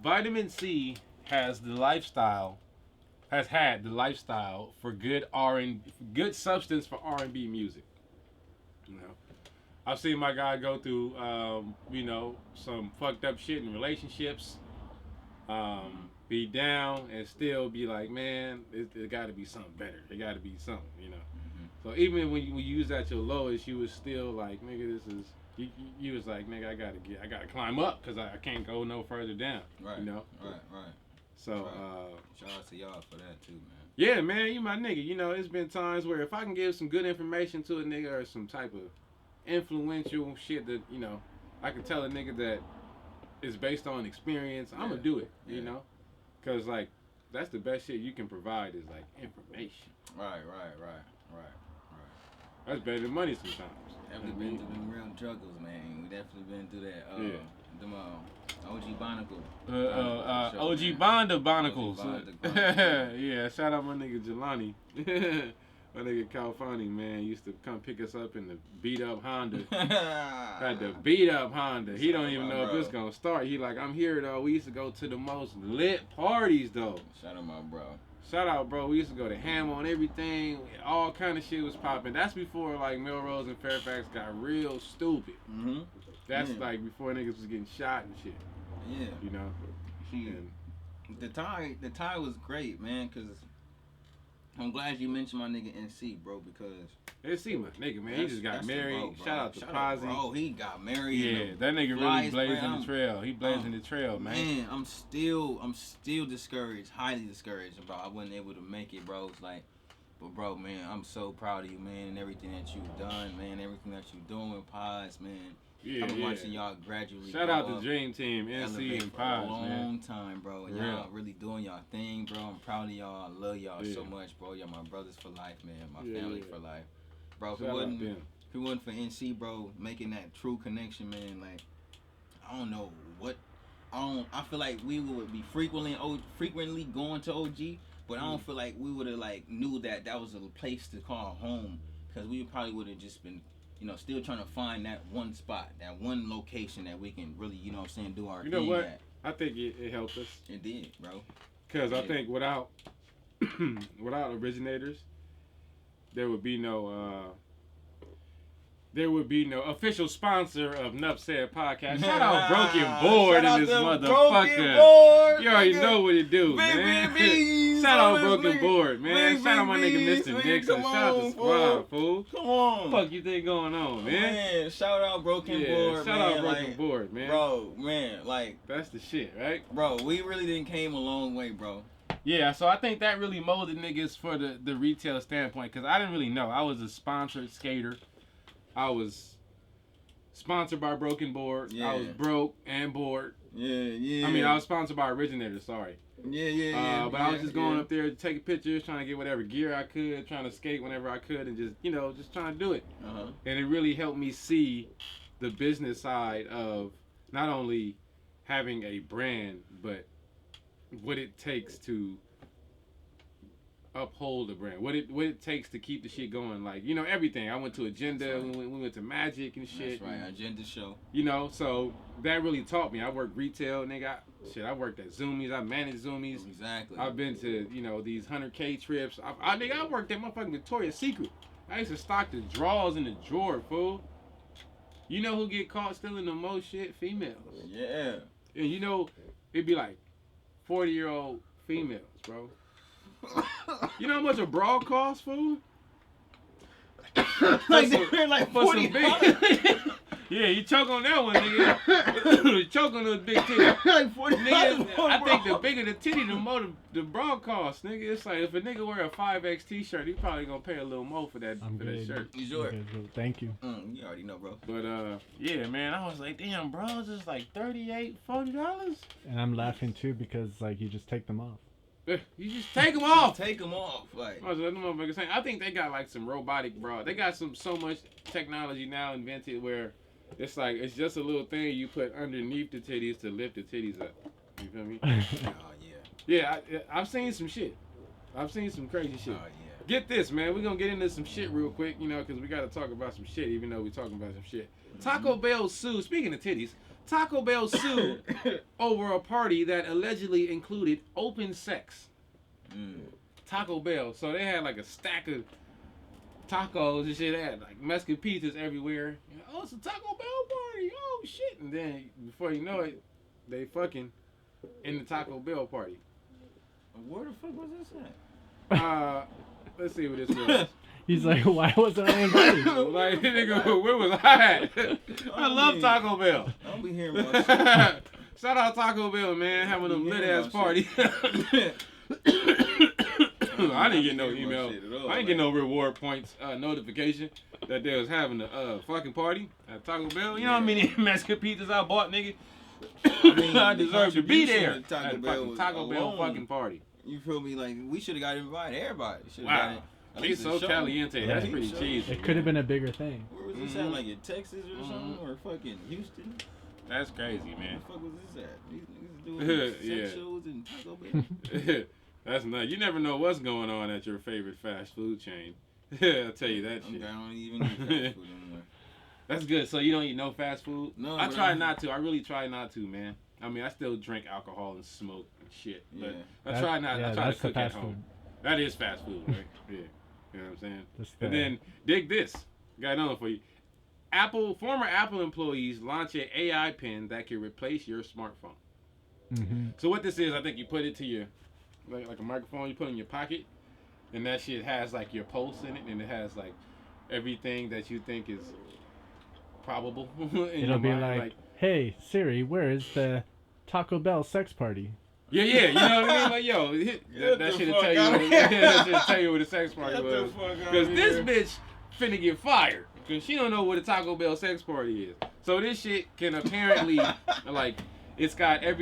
Vitamin C has had the lifestyle for good substance for R&B music. I've seen my guy go through, some fucked up shit in relationships, be down and still be like, man, it got to be something better. It got to be something, Mm-hmm. So even when you was at your lowest, you was still like, nigga, you was like, nigga, I gotta climb up because I can't go no further down. Right. Right. So shout out to y'all for that too, man. Yeah, man, you my nigga. It's been times where if I can give some good information to a nigga or some type of influential shit that, I can tell a nigga that is based on experience, I'm gonna do it, Because, like, that's the best shit you can provide is, like, information. Right. That's better than money sometimes. Definitely been through them real struggles, man. We definitely been through that. Them OG Barnacle. OG Bonda Barnacles. Yeah, shout out my nigga Jelani. My nigga Calfani, man, used to come pick us up in the beat up Honda. Had the beat up Honda. He don't even know if it's gonna start. He like, I'm here though. We used to go to the most lit parties though. Shout out my bro. Shout out, bro. We used to go to Ham on everything. All kind of shit was popping. That's before like Melrose and Fairfax got real stupid. That's like before niggas was getting shot and shit. Yeah. And The tie was great, man. Cause I'm glad you mentioned my nigga NC, bro. Because NC, my nigga, man, he just got married. Shout out to Posy. Bro, he got married. Yeah, that nigga really blazing the trail. He blazing the trail, man. Man, I'm still discouraged, highly discouraged about I wasn't able to make it, bro. It's like, but bro, man, I'm so proud of you, man, and everything that you've done, man, everything that you're doing with Pods, man. Yeah, I've been watching y'all gradually. Shout out to Dream Team, NC and Pods, man. man. Long time, bro. And y'all really doing y'all thing, bro. I'm proud of y'all. I love y'all so much, bro. Y'all my brothers for life, man. My family for life, bro. If it wasn't for NC, bro, making that true connection, man, like I don't know what. I feel like we would be frequently going to OG, but I don't feel like we would have like knew that was a place to call home, because we probably would have just been, still trying to find that one spot, that one location that we can really, do our thing. You know what? At. I think it helped us. It did, bro. Because I think without originators, there would be no official sponsor of Nuff Said Podcast. Shout out Broken Board in this motherfucker. You already know what it do, man. Shout out Broken Board, man. Shout out my nigga Mr. Nixon. Shout out to Squad, fool. Come on. What the fuck you think going on, man? Man, shout out Broken Board, shout out Broken Board, man. Bro, man, like. That's the shit, right? Bro, we really didn't came a long way, bro. Yeah, so I think that really molded niggas for the retail standpoint, because I didn't really know. I was a sponsored skater. I was sponsored by Broken Board. Yeah. I was broke and bored. Yeah. I mean, I was sponsored by Originator, sorry. Yeah. But I was just going up there to take pictures, trying to get whatever gear I could, trying to skate whenever I could, and just trying to do it. Uh-huh. And it really helped me see the business side of not only having a brand, but what it takes to uphold the brand, what it takes to keep the shit going, like everything. I went to Agenda, right. we went to Magic and shit. That's right, Agenda show. So that really taught me. I worked retail, nigga. I worked at Zoomies. I managed Zoomies. Exactly. I've been to these 100K trips. I worked at motherfucking Victoria's Secret. I used to stock the drawers in the drawer, fool. You know who get caught stealing the most shit? Females. Yeah. And it'd be like 40-year-old females, bro. You know how much a bra costs, fool? They're like $40. Yeah, you choke on that one, nigga. You choke on those big titties. Like $40. Nigga, I think the bigger the titty, the more the bra costs, nigga. It's like if a nigga wear a 5X t-shirt, he probably gonna pay a little more for that shirt. You sure? Okay, thank you. You already know, bro. But yeah, man, I was like, damn, bro, it's just like $38, $40. And I'm laughing too because like you just take them off. You just take them off. Take them off, like. I think they got like some robotic bra. They got so much technology now invented where it's like it's just a little thing you put underneath the titties to lift the titties up. You feel me? Oh yeah. Yeah, I've seen some shit. I've seen some crazy shit. Oh yeah. Get this, man. We're gonna get into some shit real quick, because we gotta talk about some shit, even though we're talking about some shit. Taco Bell sued. Speaking of titties. Taco Bell sued over a party that allegedly included open sex. Taco Bell. So they had like a stack of tacos and shit. They had like Mexican pizzas everywhere. Oh, it's a Taco Bell party. Oh, shit. And then before you know it, they fucking in the Taco Bell party. Where the fuck was this at? Let's see what this was. He's like, why wasn't I invited? Like, nigga, where was I at? I love Taco Bell. I don't be hearing about shit. Shout out Taco Bell, man, having them lit ass party. I didn't get no email. I didn't get no reward points notification that they was having a fucking party at Taco Bell. You know how many Mexican pizzas I bought, nigga? I deserve to be there at Taco Bell fucking party. You feel me? Like, we should have got invited. Everybody should have got it. Queso Caliente, that's pretty cheesy. It could have been a bigger thing. Where was this at? Like in Texas or something? Or fucking Houston? That's crazy, man. Where the fuck was this at? These niggas doing sex shows in Taco Bell? That's nuts. You never know what's going on at your favorite fast food chain. I'll tell you that shit. I don't even eat fast food anymore. That's good. So you don't eat no fast food? No, I try not to. I really try not to, man. I mean, I still drink alcohol and smoke and shit, but I try not. I try to cook at home. That is fast food, right? Yeah. You know what I'm saying? And then, dig this. Got another for you. Former Apple employees launch an AI pen that can replace your smartphone. Mm-hmm. So what this is, I think you put it to your, like a microphone you put in your pocket, and that shit has like your pulse in it, and it has like everything that you think is probable in It'll your be mind. like, hey Siri, where is the Taco Bell sex party? Yeah, you know what I mean? Like, yo, that shit'll tell you. That shit'll tell you what the sex party was. Because this bitch finna get fired. Because she don't know what a Taco Bell sex party is. So this shit can apparently, like, it's got I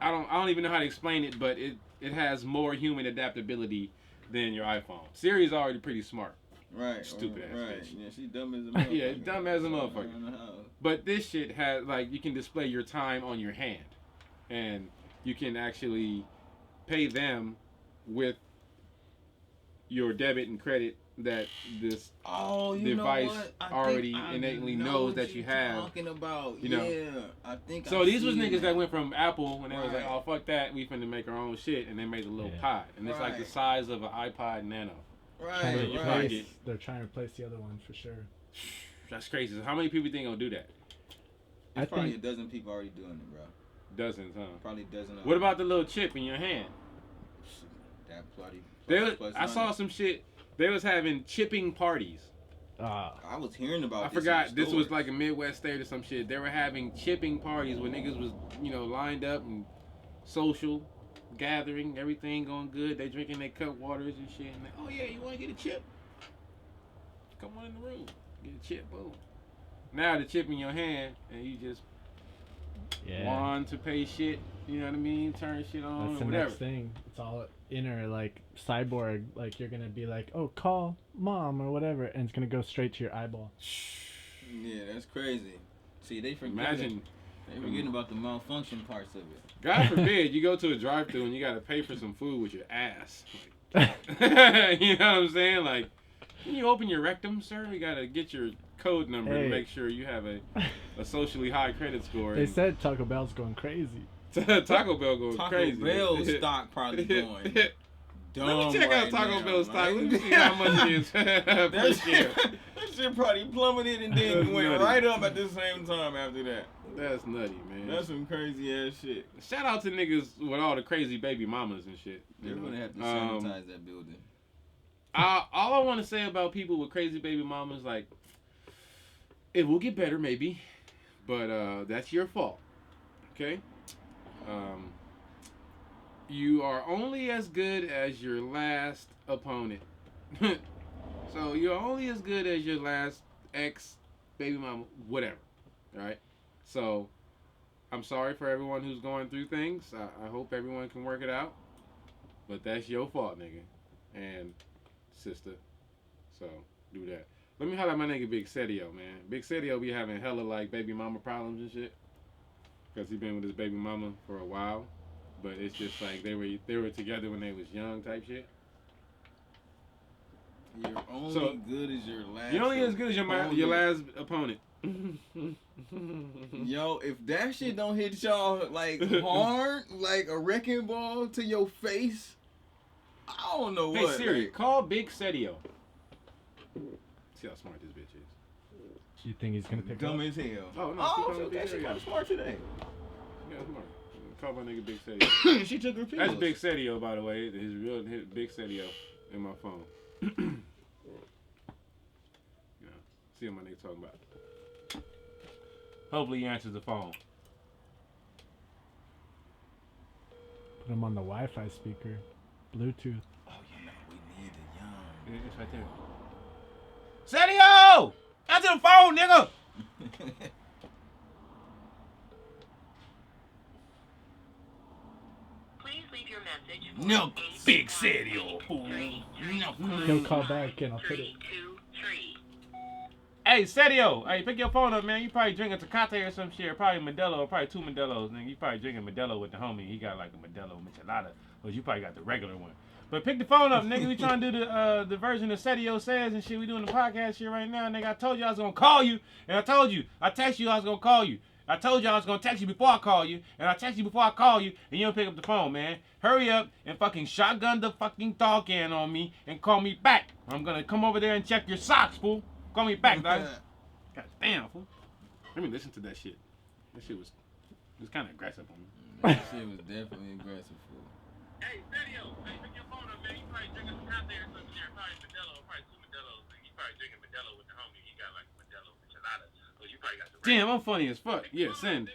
don't even know how to explain it, but it has more human adaptability than your iPhone. Siri's already pretty smart. Right. Stupid ass bitch. Yeah, she dumb as a motherfucker. Yeah, dumb as a motherfucker. But this shit has, like, you can display your time on your hand. And you can actually pay them with your debit and credit that this device already innately knows that you have. Talking about, you know. Yeah, I think. So these was niggas that went from Apple and they was like, oh fuck that, we finna make our own shit, and they made a little pod, and it's like the size of an iPod Nano. Right. They're trying to replace the other one for sure. That's crazy. So how many people think gonna do that? There's probably a dozen people already doing it, bro. Dozens, huh? Probably dozens. What about the little chip in your hand? I saw some shit. They was having chipping parties. I was hearing about. I forgot. This was like a Midwest state or some shit. They were having chipping parties where niggas was, lined up and social gathering, everything going good. They drinking their cup waters and shit. And oh yeah, you want to get a chip? Come on in the room, get a chip. Boom. Now the chip in your hand, and you just. Want to pay shit, you know what I mean? Turn shit on. That's the whatever. next thing. It's all inner, like cyborg. Like you're gonna be like, oh, call mom or whatever, and it's gonna go straight to your eyeball. Yeah, that's crazy. See, they forgetting. Imagine. They forgetting about the malfunction parts of it. God forbid you go to a drive-thru and you gotta pay for some food with your ass. Like, you know what I'm saying? Like, can you open your rectum, sir? You gotta get your code number to make sure you have a socially high credit score. They said Taco Bell's going crazy. Taco Bell going crazy. Taco Bell stock probably going dumb. Let me check out Taco Bell stock. Let me see how much it is. That shit probably plummeted and then went nutty. Right up at the same time after that. That's nutty, man. That's some crazy ass shit. Shout out to niggas with all the crazy baby mamas and shit. They're gonna have to sanitize that building. All I want to say about people with crazy baby mamas, like, it will get better maybe, but that's your fault. Okay? You are only as good as your last opponent. So you're only as good as your last ex, baby mama, whatever. Alright? So, I'm sorry for everyone who's going through things. I hope everyone can work it out. But that's your fault, nigga. And sister. So, do that. Let me holler at my nigga Big Setio, man. Big Setio be having hella, like, baby mama problems and shit. Because he been with his baby mama for a while. But it's just like they were together when they was young type shit. You're only good as your last. You're only as good as your last opponent. Yo, if that shit don't hit y'all like hard, like a wrecking ball to your face, I don't know what. Hey Siri, call Big Setio. See how smart this bitch is. You think he's gonna pick dumb up? as hell. Oh no, that shit got smart today. Yeah, smart. Call my nigga Big Setio. She took her pills. That's Big Setio, by the way. His Big Setio in my phone. See what my nigga talking about. Hopefully he answers the phone. Put him on the Wi-Fi speaker, Bluetooth. Oh, you know we need it, young. Yeah, it's right there. Setio! Answer the phone, nigga! Please leave your message. No, Big Setio, fool. No. He'll call back and I'll put it. 323. Hey, Setio! Hey, pick your phone up, man. You probably drinking Tecate or some shit. Or probably Modelo, or probably 2 Modelos, nigga. You probably drinking Modelo with the homie. He got like a Modelo Michelada. Or you probably got the regular one. But pick the phone up, nigga. We trying to do the version of Setio Says and shit. We doing the podcast shit right now, nigga. I told you I was gonna call you. And I told you. I texted you I was gonna call you. I told you I was gonna text you before I call you. And I text you before I call you. And you don't pick up the phone, man. Hurry up and fucking shotgun the fucking dog can on me and call me back. I'm gonna come over there and check your socks, fool. Call me back, dog. God damn, fool. Let me listen to that shit. That shit was kind of aggressive on me. Shit was definitely aggressive, fool. Hey, Sergio, hey, pick your phone up, man. You probably drinking some cocktail or something there. Probably Modelo, probably two Modelos. You probably drinking Modelo with the homie. He got like Modelo Michelada. So you probably got the. Damn, I'm funny as fuck. Yeah, send.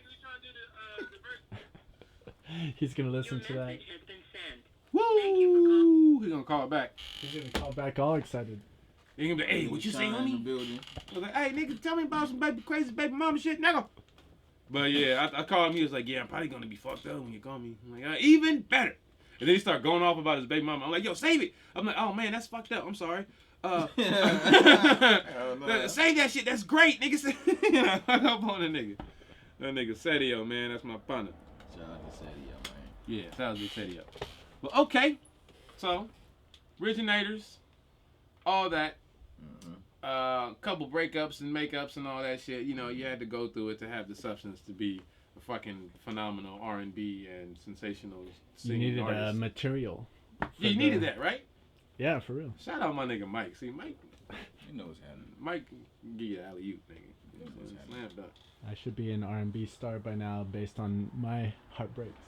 He's gonna listen to that. Has been sent. Woo! He gonna call it back. He's gonna call back all excited. He gonna be like, hey, what you say, In the homie? building. I was like, hey, nigga, tell me about some crazy baby mama shit, nigga. But yeah, I called him. He was like, yeah, I'm probably gonna be fucked up when you call me. I'm like, even better. And then he started going off about his baby mama. I'm like, yo, save it. I'm like, oh man, that's fucked up. I'm sorry. Save that shit. That's great, nigga. I hung up on the nigga. That nigga Sergio, man. That's my partner. Shout out to Sergio, man. Yeah, that was Sergio. But okay, so originators, all that. Couple breakups and makeups and all that shit. You know, you had to go through it to have the substance to be a fucking phenomenal R&B and sensational You singing needed artist. material. You needed that, right? Yeah, for real. Shout out my nigga Mike. See, Mike, You know what's happening. Mike, give you the alley oop, nigga. Slam dunk. I should be an R&B star by now based on my heartbreaks.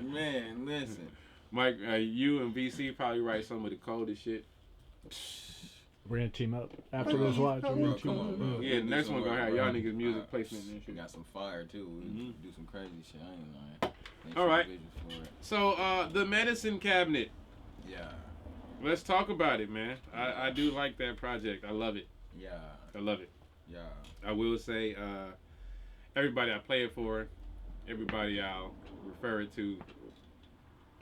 Man, listen. Mike, you and VC probably write some of the coldest shit. We're gonna team up after this watch. We're Bro, gonna team come on, up. bro. Yeah, the next one gonna have y'all niggas music Alright. placement and We shit. got some fire too. We do some crazy shit. I ain't lying. Make All right. visuals for it. So, the medicine cabinet. Yeah. Let's talk about it, man. I do like that project. I love it. Yeah. I love it. Yeah. I will say, everybody I play it for, everybody I'll refer it to,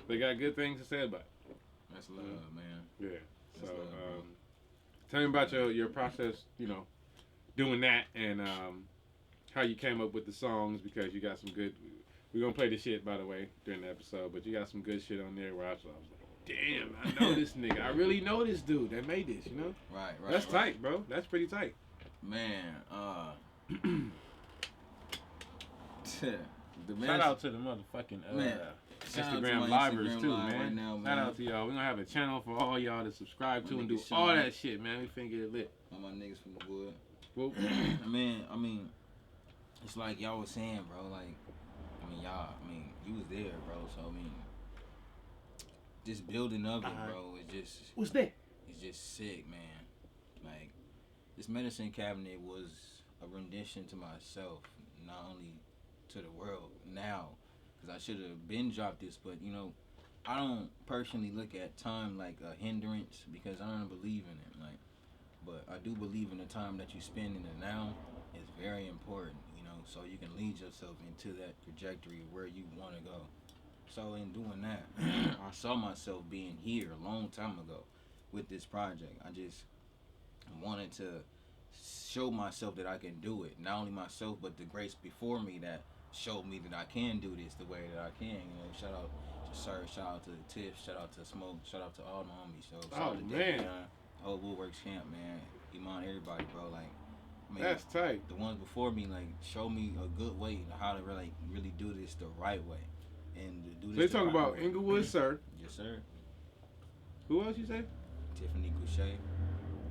they got good things to say about it. That's love, man. Yeah. So, That's love, bro. tell me about your process, you know, doing that and how you came up with the songs, because you got some good. We're gonna play the shit, by the way, during the episode, but you got some good shit on there where I was like, damn, I know this nigga. I really know this dude that made this, you know? Right. That's tight, bro. That's pretty tight. Man, Shout out to the motherfucking Man. Shout out to Instagram my livers Instagram too, live man. right now, Shout man. out to y'all. We're gonna have a channel for all y'all to subscribe to My and do nigga all Sean. that shit, man. We finna get it lit. All my niggas from the wood. Whoop. Man, I mean, it's like y'all was saying, bro. Like, you was there, bro. So this building of it, bro, is just. What's that? It's just sick, man. Like, this medicine cabinet was a rendition to myself, not only to the world now, because I should have been dropped this, but you know, I don't personally look at time like a hindrance because I don't believe in it. Like, but I do believe in the time that you spend in the now is very important, you know, so you can lead yourself into that trajectory where you want to go. So in doing that, I saw myself being here a long time ago with this project. I just wanted to show myself that I can do it. Not only myself, but the grace before me that showed me that I can do this the way that I can. You know, shout out to Sir, shout out to Tiff, shout out to Smoke, shout out to all my homies. So shout out to man. whole Woodworks camp, man. Iman, everybody, bro. Like, I mean, That's tight. the ones before me, like, showed me a good way how to really do this the right way. And to do So this they the talking right about way. Inglewood, sir. Yes, sir. Who else you say? Tiffany Couche,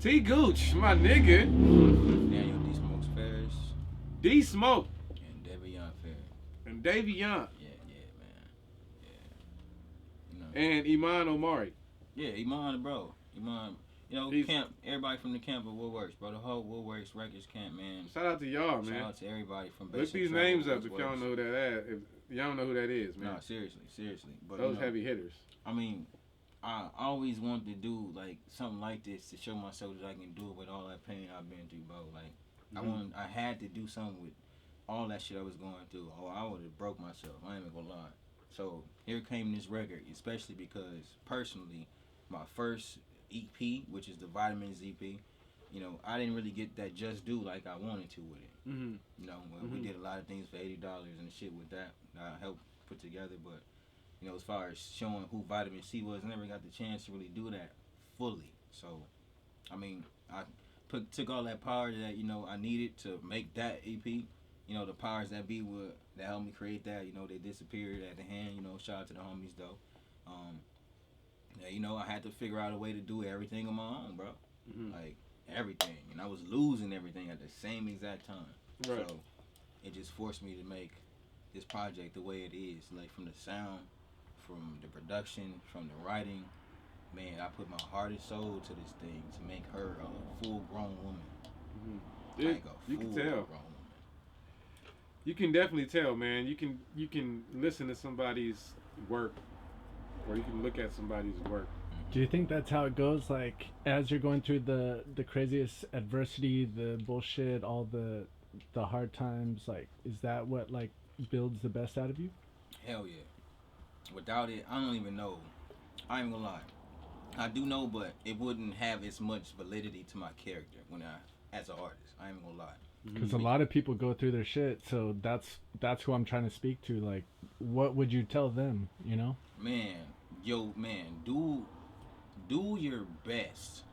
T Gooch, my nigga. Daniel D. Smokes Ferris, D Smoke and Devion Ferris. and Davion Yeah, man. Yeah. You know. and Iman Omari. Yeah, Iman, bro. Iman, you know, He's- camp, everybody from the camp of Woodworks, bro. The whole Woodworks Records camp, man. Shout out to y'all, Shout man. out to everybody from Look Basic these Travel, names up if Woodworks. y'all don't know who that is. If y'all don't know who that is, man. No, seriously. But Those you know, heavy hitters. I mean, I always wanted to do like something like this to show myself that I can do it with all that pain I've been through, bro. Like, I had to do something with all that shit I was going through. Or I would have broke myself. I ain't even gonna lie. So here came this record, especially because personally, my first EP, which is the Vitamins EP, you know, I didn't really get that just due like I wanted to with it. Mm-hmm. You know, we did a lot of things for $80 and shit with that I helped put together, but you know, as far as showing who Vitamin C was, I never got the chance to really do that fully. So, I mean, I took all that power that, you know, I needed to make that EP. You know, the powers that be that helped me create that, you know, they disappeared at the hand. You know, shout out to the homies, though. Yeah, you know, I had to figure out a way to do everything on my own, bro. Mm-hmm. Like, everything. And I was losing everything at the same exact time. Right. So, it just forced me to make this project the way it is, like from the sound, from the production, from the writing. Man, I put my heart and soul to this thing to make her a full-grown woman. Mm-hmm. Like a You can full-grown tell. woman. You can definitely tell, man. You can listen to somebody's work, or you can look at somebody's work. Do you think that's how it goes? Like, as you're going through the craziest adversity, the bullshit, all the hard times, like, is that what, like, builds the best out of you? Hell yeah. Without it, I don't even know. I ain't gonna lie. I do know, but it wouldn't have as much validity to my character as an artist. I ain't gonna lie. Because a lot of people go through their shit, so that's who I'm trying to speak to. Like, what would you tell them, you know? Man, do your best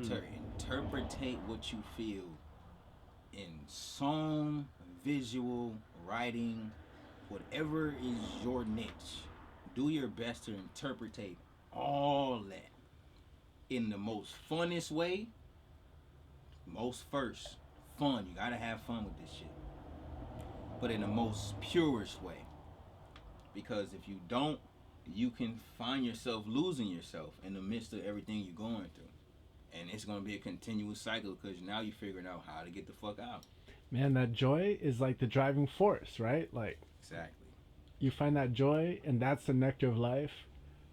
to interpretate what you feel in song, visual, writing, whatever is your niche. Do your best to interpretate all that in the most funnest way. Most first, fun. You gotta have fun with this shit. But in the most purest way. Because if you don't, you can find yourself losing yourself in the midst of everything you're going through. And it's gonna be a continuous cycle because now you're figuring out how to get the fuck out. Man, that joy is like the driving force, right? Like, Exactly. you find that joy, and that's the nectar of life,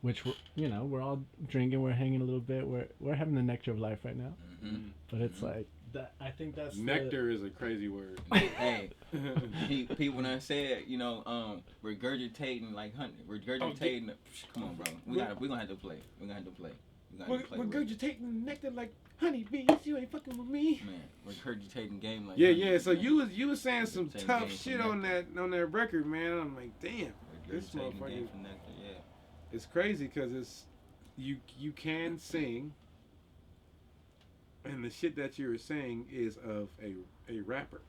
which we're all drinking, we're hanging a little bit, we're having the nectar of life right now. Mm-hmm. But it's like that. I think that's Nectar is a crazy word. Hey, people done said, regurgitating like honey. Regurgitating. Come on, bro. We gonna have to play. We gonna have to play. Regurgitating nectar like honeybees. You ain't fucking with me. Man, regurgitating game like. Yeah. So man. you was saying some Regurgitating tough game shit from on that record, man. I'm like, damn, this Regurgitating motherfucker. game from nectar. Yeah. It's crazy because it's you can sing, and the shit that you were saying is of a rapper,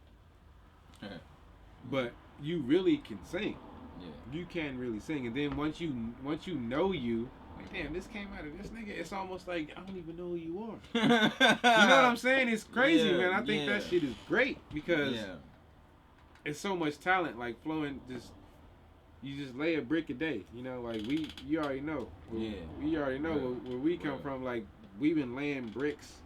but you really can sing. Yeah. You can really sing, and then once you know you, like, damn, this came out of this nigga. It's almost like I don't even know who you are. You know what I'm saying? It's crazy, Yeah, man. I think that shit is great because Yeah. it's so much talent, like flowing. You just lay a brick a day, like you already know. We already know where we come from. Like, we've been laying bricks,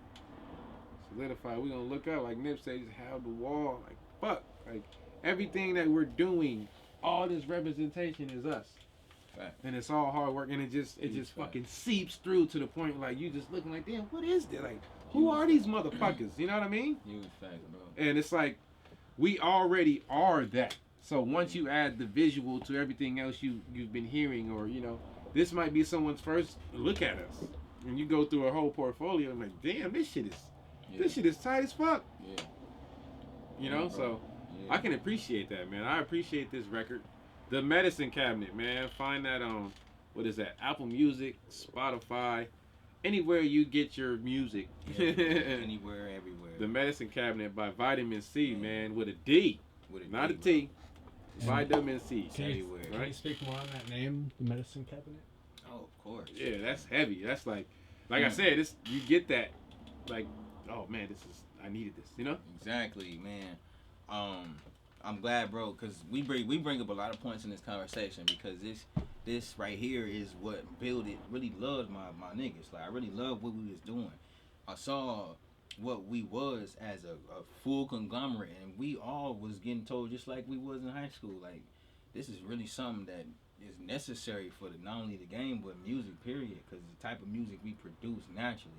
solidified. We gonna look up, like Nip says, have the wall. Like, fuck, like everything that we're doing, all this representation is us. Fact. And it's all hard work, and it just fucking seeps through to the point like you just looking like, damn, what is this? Like, who are these motherfuckers? You know what I mean? Huge fact, bro. And it's like, we already are that. So once you add the visual to everything else you've been hearing, or this might be someone's first look at us, and you go through a whole portfolio, and like, damn, this shit is tight as fuck. Yeah. So Yeah. I can appreciate that, man. I appreciate this record. The Medicine Cabinet, man. Find that on, what is that? Apple Music, Spotify, anywhere you get your music. Anywhere, everywhere. The Medicine Cabinet by Vidamin C, man, with a D, not a T. Vitamin C. Can Everywhere. you speak more on that name, the Medicine Cabinet? Oh, of course. Yeah, that's heavy. That's like I said, you get that, like, oh man, I needed this, Exactly, man. I'm glad, bro, because we bring up a lot of points in this conversation because this right here is what really loved my niggas. Like, I really love what we was doing. I saw what we was as a full conglomerate, and we all was getting told just like we was in high school, like, this is really something that is necessary for not only the game but music, period, because the type of music we produce naturally,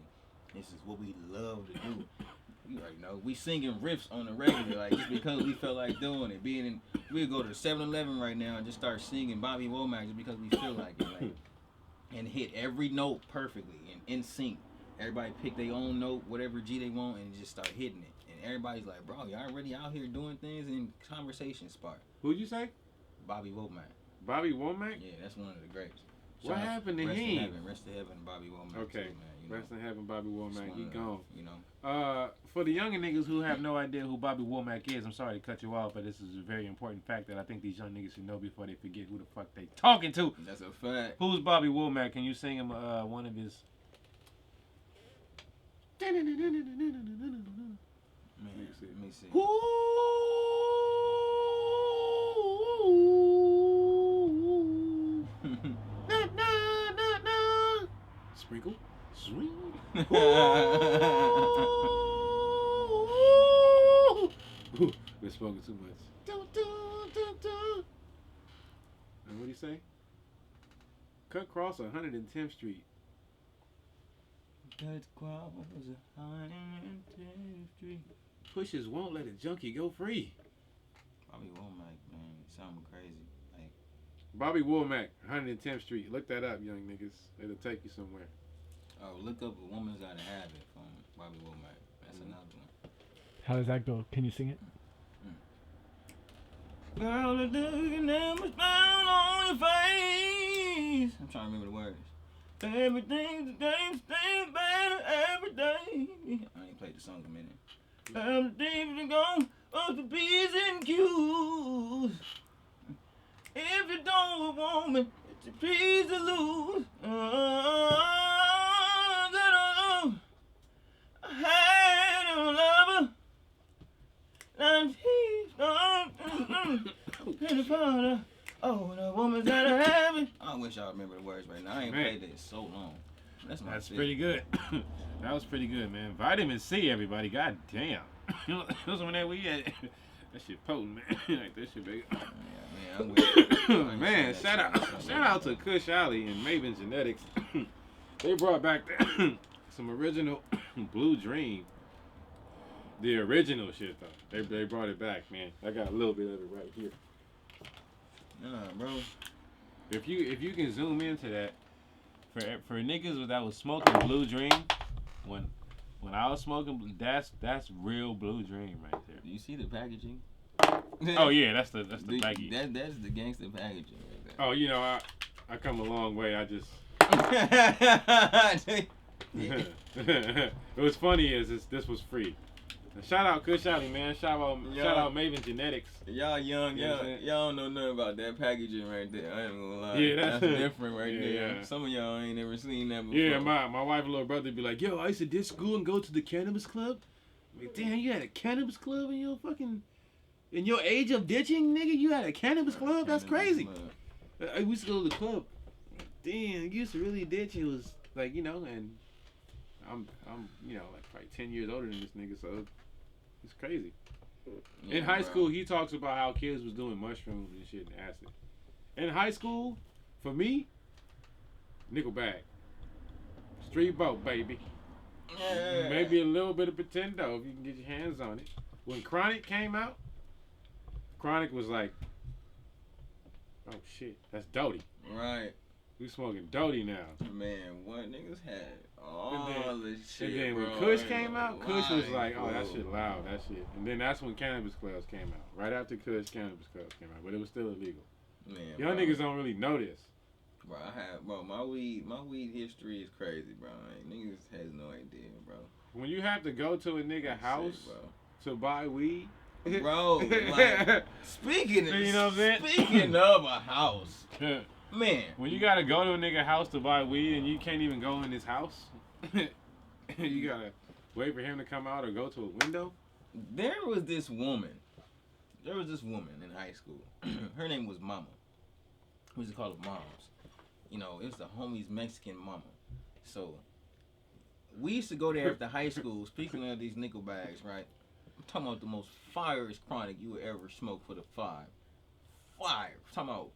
this is what we love to do. You already know, we singing riffs on the regular, like, just because we felt like doing it. We'd go to 7-Eleven right now and just start singing Bobby Womack just because we feel like it, like, and hit every note perfectly and in sync. Everybody pick their own note, whatever G they want, and just start hitting it. And everybody's like, bro, y'all already out here doing things, and conversation spark. Who'd you say? Bobby Womack. Bobby Womack? Yeah, that's one of the greats. What happened to him? Rest in heaven, Bobby Womack. Okay. Too, man, Rest in heaven, Bobby Womack. He gone. You know. For the younger niggas who have no idea who Bobby Womack is, I'm sorry to cut you off, but this is a very important fact that I think these young niggas should know before they forget who the fuck they talking to. That's a fact. Who's Bobby Womack? Can you sing him one of his? Man, let me see. Ooh, Ooh. Na, na, na, na. Sprinkle. Swing. Ooh. We're smoking too much. Dun, dun, dun, dun. And what do you say? Cut across 110th Street. Cut across 110th Street. Pushes won't let a junkie go free. Bobby Womack, man, you sound crazy. Like, Bobby Womack, 110th Street. Look that up, young niggas. It'll take you somewhere. oh, look up A Woman's Gotta Have It from Bobby Womack. That's another one. How does that go? Can you sing it? Girl, the never smile on your face. I'm trying to remember the words. Everything's getting better every day. I ain't played the song in a minute. Everything's gone up to P's and Q's. If you don't want me, it's a P's to lose. I had a lover. And he's gone. Oh, the woman's gotta have it. I wish I remember the words right now. I ain't played this so long. That's pretty good. That was pretty good, man. Vitamin C, everybody. God damn. Those one that we had. That shit potent, man. Like that shit big. Man, shout out to Kush Ali and Maven Genetics. They brought back some original Blue Dream. The original shit though. They brought it back, man. I got a little bit of it right here. Nah, bro. If you can zoom into that, for niggas that was smoking Blue Dream, when I was smoking, that's real Blue Dream right there. Do you see the packaging? Oh yeah, that's the baggie. That's the gangster packaging right there. Oh, you know, I come a long way. I just. What's funny is this was free. Shout out Kush Ali, man. Shout out Maven Genetics. Y'all young, y'all don't know nothing about that packaging right there. I ain't gonna lie. Yeah, that's different right there. Yeah. Some of y'all ain't never seen that before. Yeah, my wife and little brother be like, yo, I used to ditch school and go to the cannabis club. I'm like, damn, you had a cannabis club in your age of ditching, nigga? You had a cannabis club? That's crazy. I used to go to the club. Damn, you used to really ditch. It was like, you know, and I'm like probably 10 years older than this nigga, so it's crazy. Yeah, in high school, he talks about how kids was doing mushrooms and shit and acid. In high school, for me, nickel bag. Street boat, baby. Yeah. Maybe a little bit of Pretendo if you can get your hands on it. When Chronic came out, Chronic was like, oh shit, that's Doty. Right. We smoking Doty now. Man, what niggas had all this shit, and then bro. when Kush came out, Kush was like, oh, that shit loud, that shit. And then that's when Cannabis Clubs came out. Right after Kush, Cannabis Clubs came out. But it was still illegal. Man, Y'all niggas don't really know this. Bro, my weed history is crazy, bro. Like, niggas has no idea, bro. When you have to go to a nigga house to buy weed, bro, like, speaking of a house, man. When you gotta go to a nigga house to buy weed and you can't even go in his house, you gotta wait for him to come out or go to a window. There was this woman in high school. Her name was Mama. We used to call her Moms. You know, it was the homie's Mexican mama. So we used to go there after high school. Speaking of these nickel bags, right? I'm talking about the most firest Chronic you would ever smoke for the $5. Fire. I'm talking about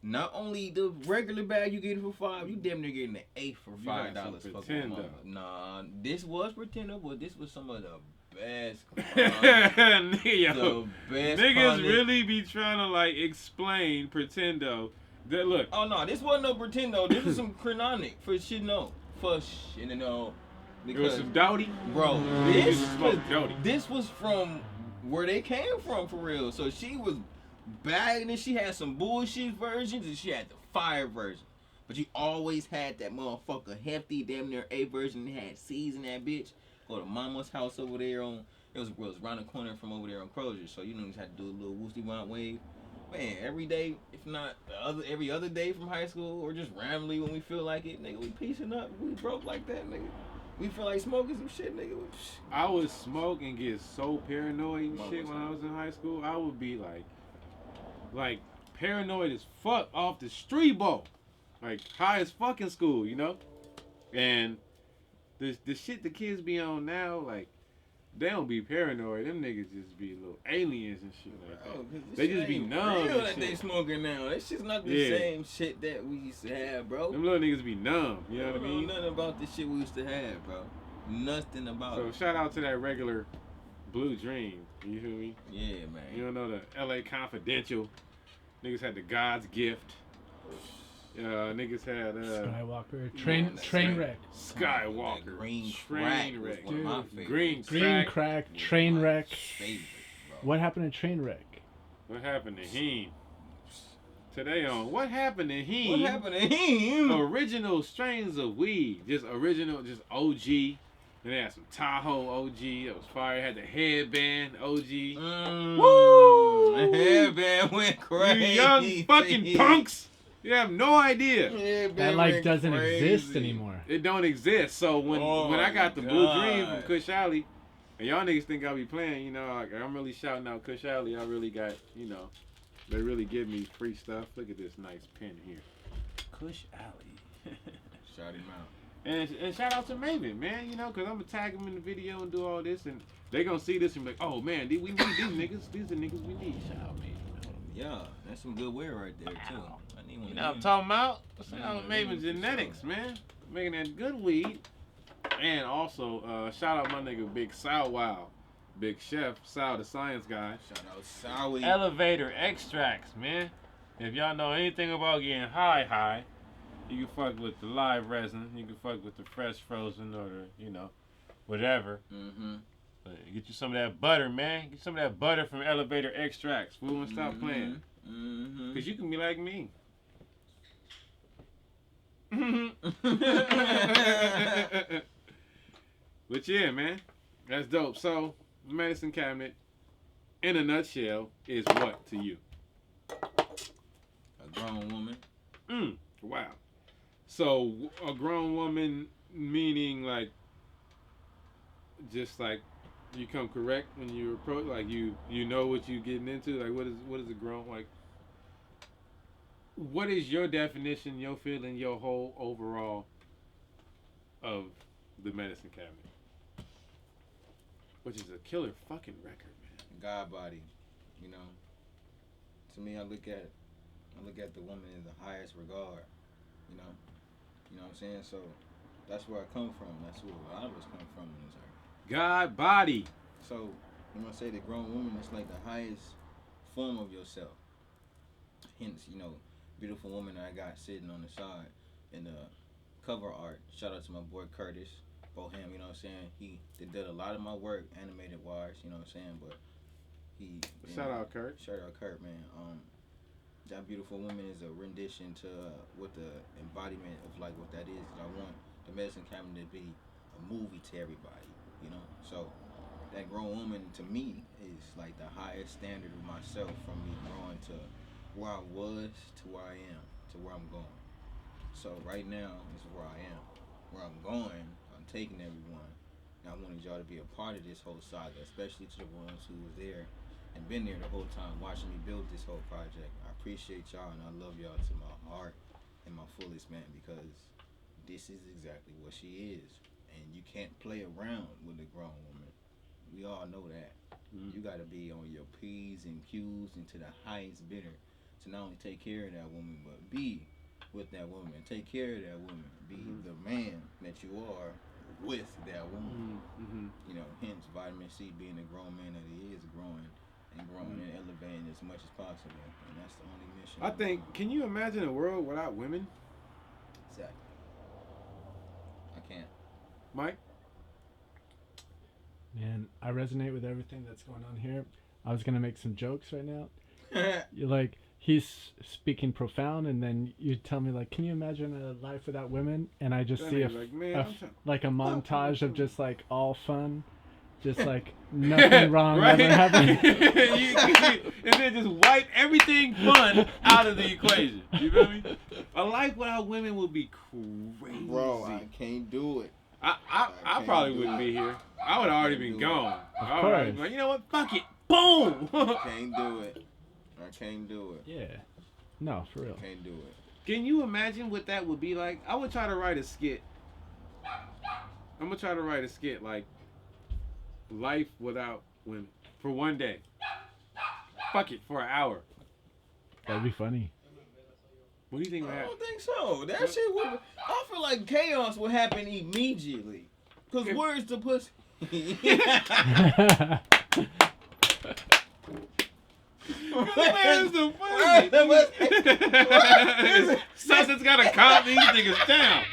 not only the regular bag you get for $5, you damn near getting the 8 for $5. Pretendo. Nah, this was Pretendo, but this was some of the best. Nigga, the best. Niggas really be trying to like explain Pretendo. That look. Oh no, this wasn't no Pretendo. This was some Chronic for shit no. It was some Doty. Bro, this was from where they came from for real. So she was bagging and she had some bullshit versions and she had the fire version. But you always had that motherfucker hefty, damn near A version that had C's in that bitch. Go to Mama's house over there it was around the corner from over there on Crozier. So you know you just had to do a little woosty wild wave. Man, every day, if not every other day from high school or just randomly when we feel like it, nigga, we piecing up. We broke like that, nigga. We feel like smoking some shit, nigga. I would smoke and get so paranoid and shit when I was in high school. I would be like paranoid as fuck off the street ball. Like, high as fucking school, you know? And the shit the kids be on now, like, they don't be paranoid. Them niggas just be little aliens and shit like that. Oh, They just be numb real and that they shit. smoking now. That shit's not the Yeah. same shit that we used to have, bro. Them little niggas be numb, you know what I don't mean? know nothing about the shit we used to have, bro. Nothing about So it. shout out to that regular Blue Dream, you feel me? Yeah, man. You don't know the LA Confidential. Niggas had the God's Gift. Niggas had Skywalker. Man, Train wreck. Skywalker. That green Train crack was wreck. one of my Dude, favorites. Green Green crack. Was Train my wreck. favorite, bro. What happened to train wreck? What happened to him? Today on What Happened to Him? What happened to him? Original strains of weed. Just original, just OG. And they had some Tahoe OG that was fire. Had the headband OG. Woo! The headband went crazy. You young fucking punks. You have no idea. Headband That like went doesn't exist crazy. anymore. It don't exist. So when I got the my Blue God. Dream from Kush Alley, and y'all niggas think I be playing, you know, like, I'm really shouting out Kush Alley. I really got, you know, they really give me free stuff. Look at this nice pen here. Kush Alley. Shout him out. And shout out to Maven, man, you know, because I'm going to tag him in the video and do all this, and they going to see this and be like, oh, man, we need these niggas. These are niggas we need. Shout out, Maven. Yeah, that's some good wear right there, too. I need one You of know what I'm them. talking about? Shout Yeah, out to yeah, Maven for Genetics, sure. man. Making that good weed. And also, shout out my nigga Big Sal Wow. Big Chef, Sal the Science Guy. Shout out Sowie. Elevator Extracts, man. If y'all know anything about getting high, you can fuck with the live resin. You can fuck with the fresh frozen or the, you know, whatever. Mm-hmm. But get you some of that butter, man. Get some of that butter from Elevator Extracts. We won't stop playing. Mm-hmm. Because you can be like me. But yeah, man. That's dope. So, medicine cabinet, in a nutshell, is what to you? A grown woman. Wow. So, a grown woman meaning like, just like, you come correct when you approach, like you know what you're getting into. Like, what is a grown, like, what is your definition, your feeling, your whole overall of the medicine cabinet? Which is a killer fucking record, man. God body. You know. To me, I look at the woman in the highest regard. You know. You know what I'm saying? So that's where I come from. That's where a lot of us come from in this earth. God body. So when I say the grown woman, it's like the highest form of yourself. Hence, you know, beautiful woman that I got sitting on the side in the cover art. Shout out to my boy Curtis Boham, you know what I'm saying? He did a lot of my work animated wise, you know what I'm saying? But he Shout out Kurt. Shout out Kurt, man. That beautiful woman is a rendition to what the embodiment of like what that is. I want the medicine cabinet to be a movie to everybody, you know? So that grown woman to me is like the highest standard of myself, from me growing to where I was to where I am to where I'm going. So right now is where I am. Where I'm going, I'm taking everyone. And I wanted y'all to be a part of this whole saga, especially to the ones who was there and been there the whole time watching me build this whole project. I appreciate y'all and I love y'all to my heart and my fullest, man, because this is exactly what she is. And you can't play around with a grown woman. We all know that. You gotta be on your P's and Q's and to the highest bidder to not only take care of that woman, but be with that woman, take care of that woman, be the man that you are with that woman. You know, hence vitamin C being the grown man that he is, growing and elevating as much as possible, and that's the only mission. I think, can you imagine a world without women? Exactly. I can't. Mike? Man, I resonate with everything that's going on here. I was gonna make some jokes right now. You're like, he's speaking profound, and then you tell me like, can you imagine a life without women? And I just That see nigga like, man, I'm trying- like a montage of just like all fun, just like nothing wrong Right? ever happening. And then just wipe everything fun out of the equation. You feel me? A life without women would be crazy. Bro, I can't do it. I probably wouldn't be here. I would have already been gone. I would already course. been like, you know what? Fuck it. Boom. Can't do it. I can't do it. Yeah. No, for real. Can't do it. Can you imagine what that would be like? I would try to write a skit. I'm gonna try to write a skit like life without women for one day. Fuck it, for an hour. That'd be funny. What do you think would I happen? don't think so. That shit would. I feel like chaos would happen immediately. Cause where's the pussy? Where's the pussy? Sussex gotta calm these niggas down.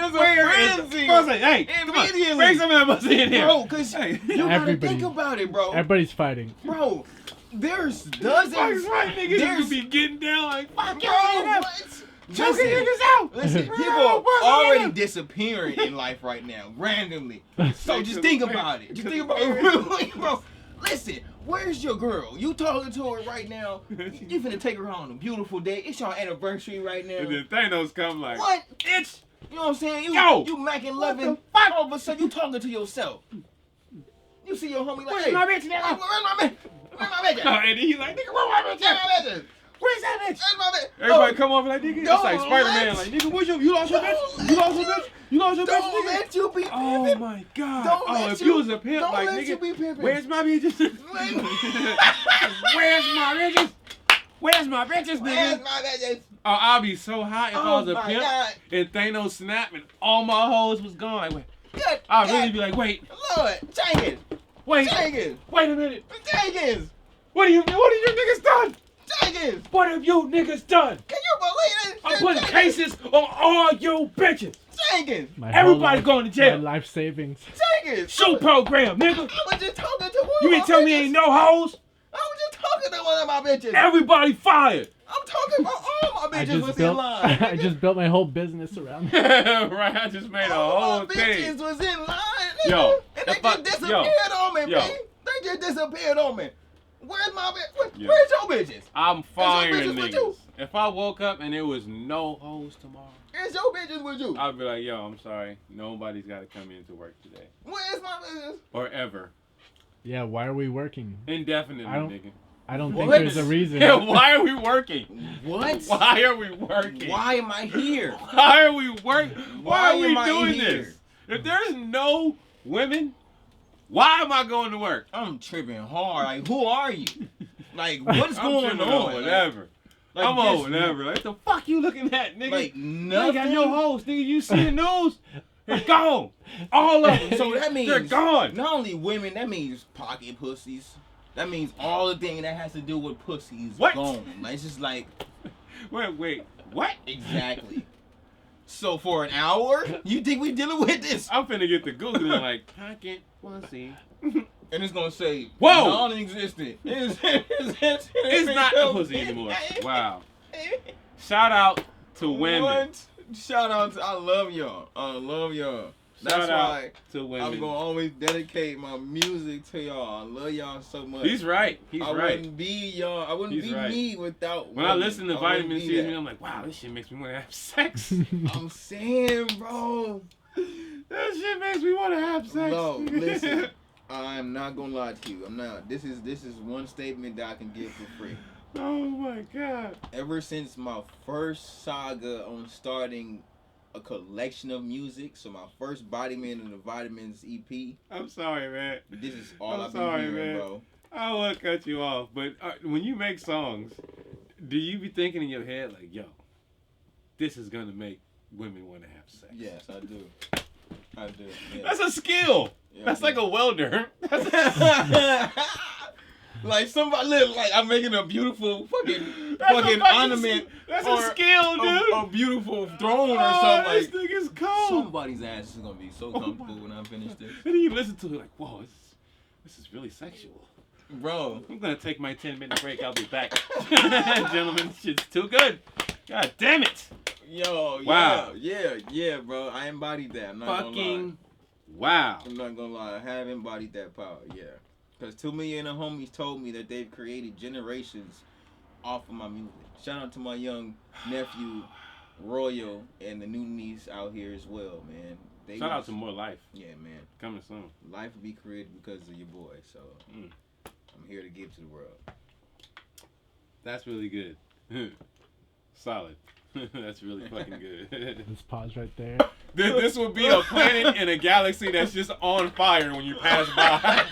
It's a frenzy. Pussy, hey, come on, Immediately. bring some of that pussy in here. Bro, cause you gotta Everybody- think about it, bro. Everybody's fighting. Bro, there's dozens. Fuck's right, niggas. You There's- could be getting down like, fuck Bro, y'all. what? Choking niggas out. Listen, Bro, people are pussy already in disappearing in life right now, randomly. So just Cause- think about it. Just think about it real quick, bro. Listen, where's your girl? You talking to her right now. You finna take her out on a beautiful day. It's your anniversary right now. And then Thanos come like, What? bitch. You know what I'm saying? You, Yo! you macking What the loving. fuck? All of a sudden, you talking to yourself. You see your homie like, Where's hey, my bitch, nigga? Where's my bitch? Where's my bitch? Oh, and then he like, nigga, where my bitch Where's at? my bitch? Where's that bitch? Where's my bitch? Everybody Oh, come over like, nigga, it's don't like Spider-Man. let- Like, nigga, where's you lost your bitch? Don't You lost your let bitch? You lost your bitch, Don't nigga? let you be Oh pimping. my god. Don't Oh, let if you- you was a pimp, don't like, let you nigga, be pimping. where's my bitches? Where's my bitches? Where's my bitches, Where's nigga? my bitches? Oh, I'll be so hot if I Oh was a my pimp God. and Thanos snapped and all my hoes was gone. Like, wait, Good I'd God. really be like, wait, Lord, Jenkins. wait, Jenkins. wait a minute. Jenkins. What have you niggas done? Jenkins. What have you niggas done? Can you believe it? I'm putting cases on all you bitches. Jenkins. My whole Everybody life- going to jail. My life savings. Jenkins. Shoot program, nigga. I was just talking to one You of mean my tell me bitches. ain't no hoes? I was just talking to one of my bitches. Everybody fired. I'm talking about all my I bitches just was in built. line. I just built my whole business around. Right, I just made a all whole my bitches thing. was in line, nigga. Yo, and they if I- just disappeared on me, yo. man. They just disappeared on me. Where's my bitch? Yo. Where's your bitches? I'm firing bitches with you. niggas. If I woke up and there was no hoes tomorrow, Where's your bitches with you? I'd be like, yo, I'm sorry. Nobody's got to come into work today. Where's my bitches? Or ever. Yeah, why are we working? Indefinitely, I don't- nigga. I don't think What? there's a reason. Yeah, why are we working? What? Why are we working? Why am I here? Why are we working? Why Why are we am I doing here? this? If there's no women, why am I going to work? I'm tripping hard. Like, who are you? Like, what's I'm going tripping on? whatever. Like, I'm this- on whatever. Like, the fuck you looking at, nigga? Like, you ain't nothing. got no hoes, nigga. You see the news? They're gone. All of them. So that means they're gone. Not only women, that means pocket pussies. That means all the thing that has to do with pussies What? gone. Like, it's just like Wait. What? exactly. So for an hour, you think we dealing with this? I'm finna get the Googling like pocket pussy. And it's gonna say Whoa! non-existent. It's not a pussy anymore. Wow. Shout out to women. What? Shout out to I love y'all. I love y'all. That's Shout out why to I'm women. gonna always dedicate my music to y'all. I love y'all so much. He's right. He's I right. wouldn't be y'all. I wouldn't He's be right. me without. When I women. listen to I wouldn't Vitamin be C, that. I'm like, wow, this shit makes me want to have sex. I'm saying, bro. That shit makes me want to have sex. No, listen. I'm not gonna lie to you. I'm not. This is one statement that I can give for free. Oh my god. Ever since my first saga on starting a collection of music, so my first Vidamin and the Vitamins EP, I'm sorry, man. this is all I'm I've been sorry, hearing, man. bro. I don't want to cut you off, but when you make songs, do you be thinking in your head like, yo, this is gonna make women want to have sex? Yes, I do. I do. Yeah. That's a skill. Yeah, That's I like do. a welder. Like somebody, like I'm making a beautiful fucking That's a fucking fucking ornament. That's or a skill, dude. A beautiful throne or Oh, something. this Like nigga's cold. somebody's ass is gonna be so Oh comfortable my when I finish this, And then you listen to it like, whoa, this is really sexual. bro. I'm gonna take my 10-minute break. I'll be back. Gentlemen, this shit's too good. God damn it. Yo, Wow. yeah, bro. I embodied that. I'm not gonna lie. Fucking wow. I'm not gonna lie. I have embodied that power. Yeah. Because 2 million of homies told me that they've created generations off of my music. Shout out to my young nephew, Royal, and the new niece out here as well, man. They Shout out was- to more life. Yeah, man. Coming soon. Life will be created because of your boy. So Mm. I'm here to give to the world. That's really good. Solid. That's really fucking good. Let's pause right there. This would be a planet in a galaxy that's just on fire when you pass by.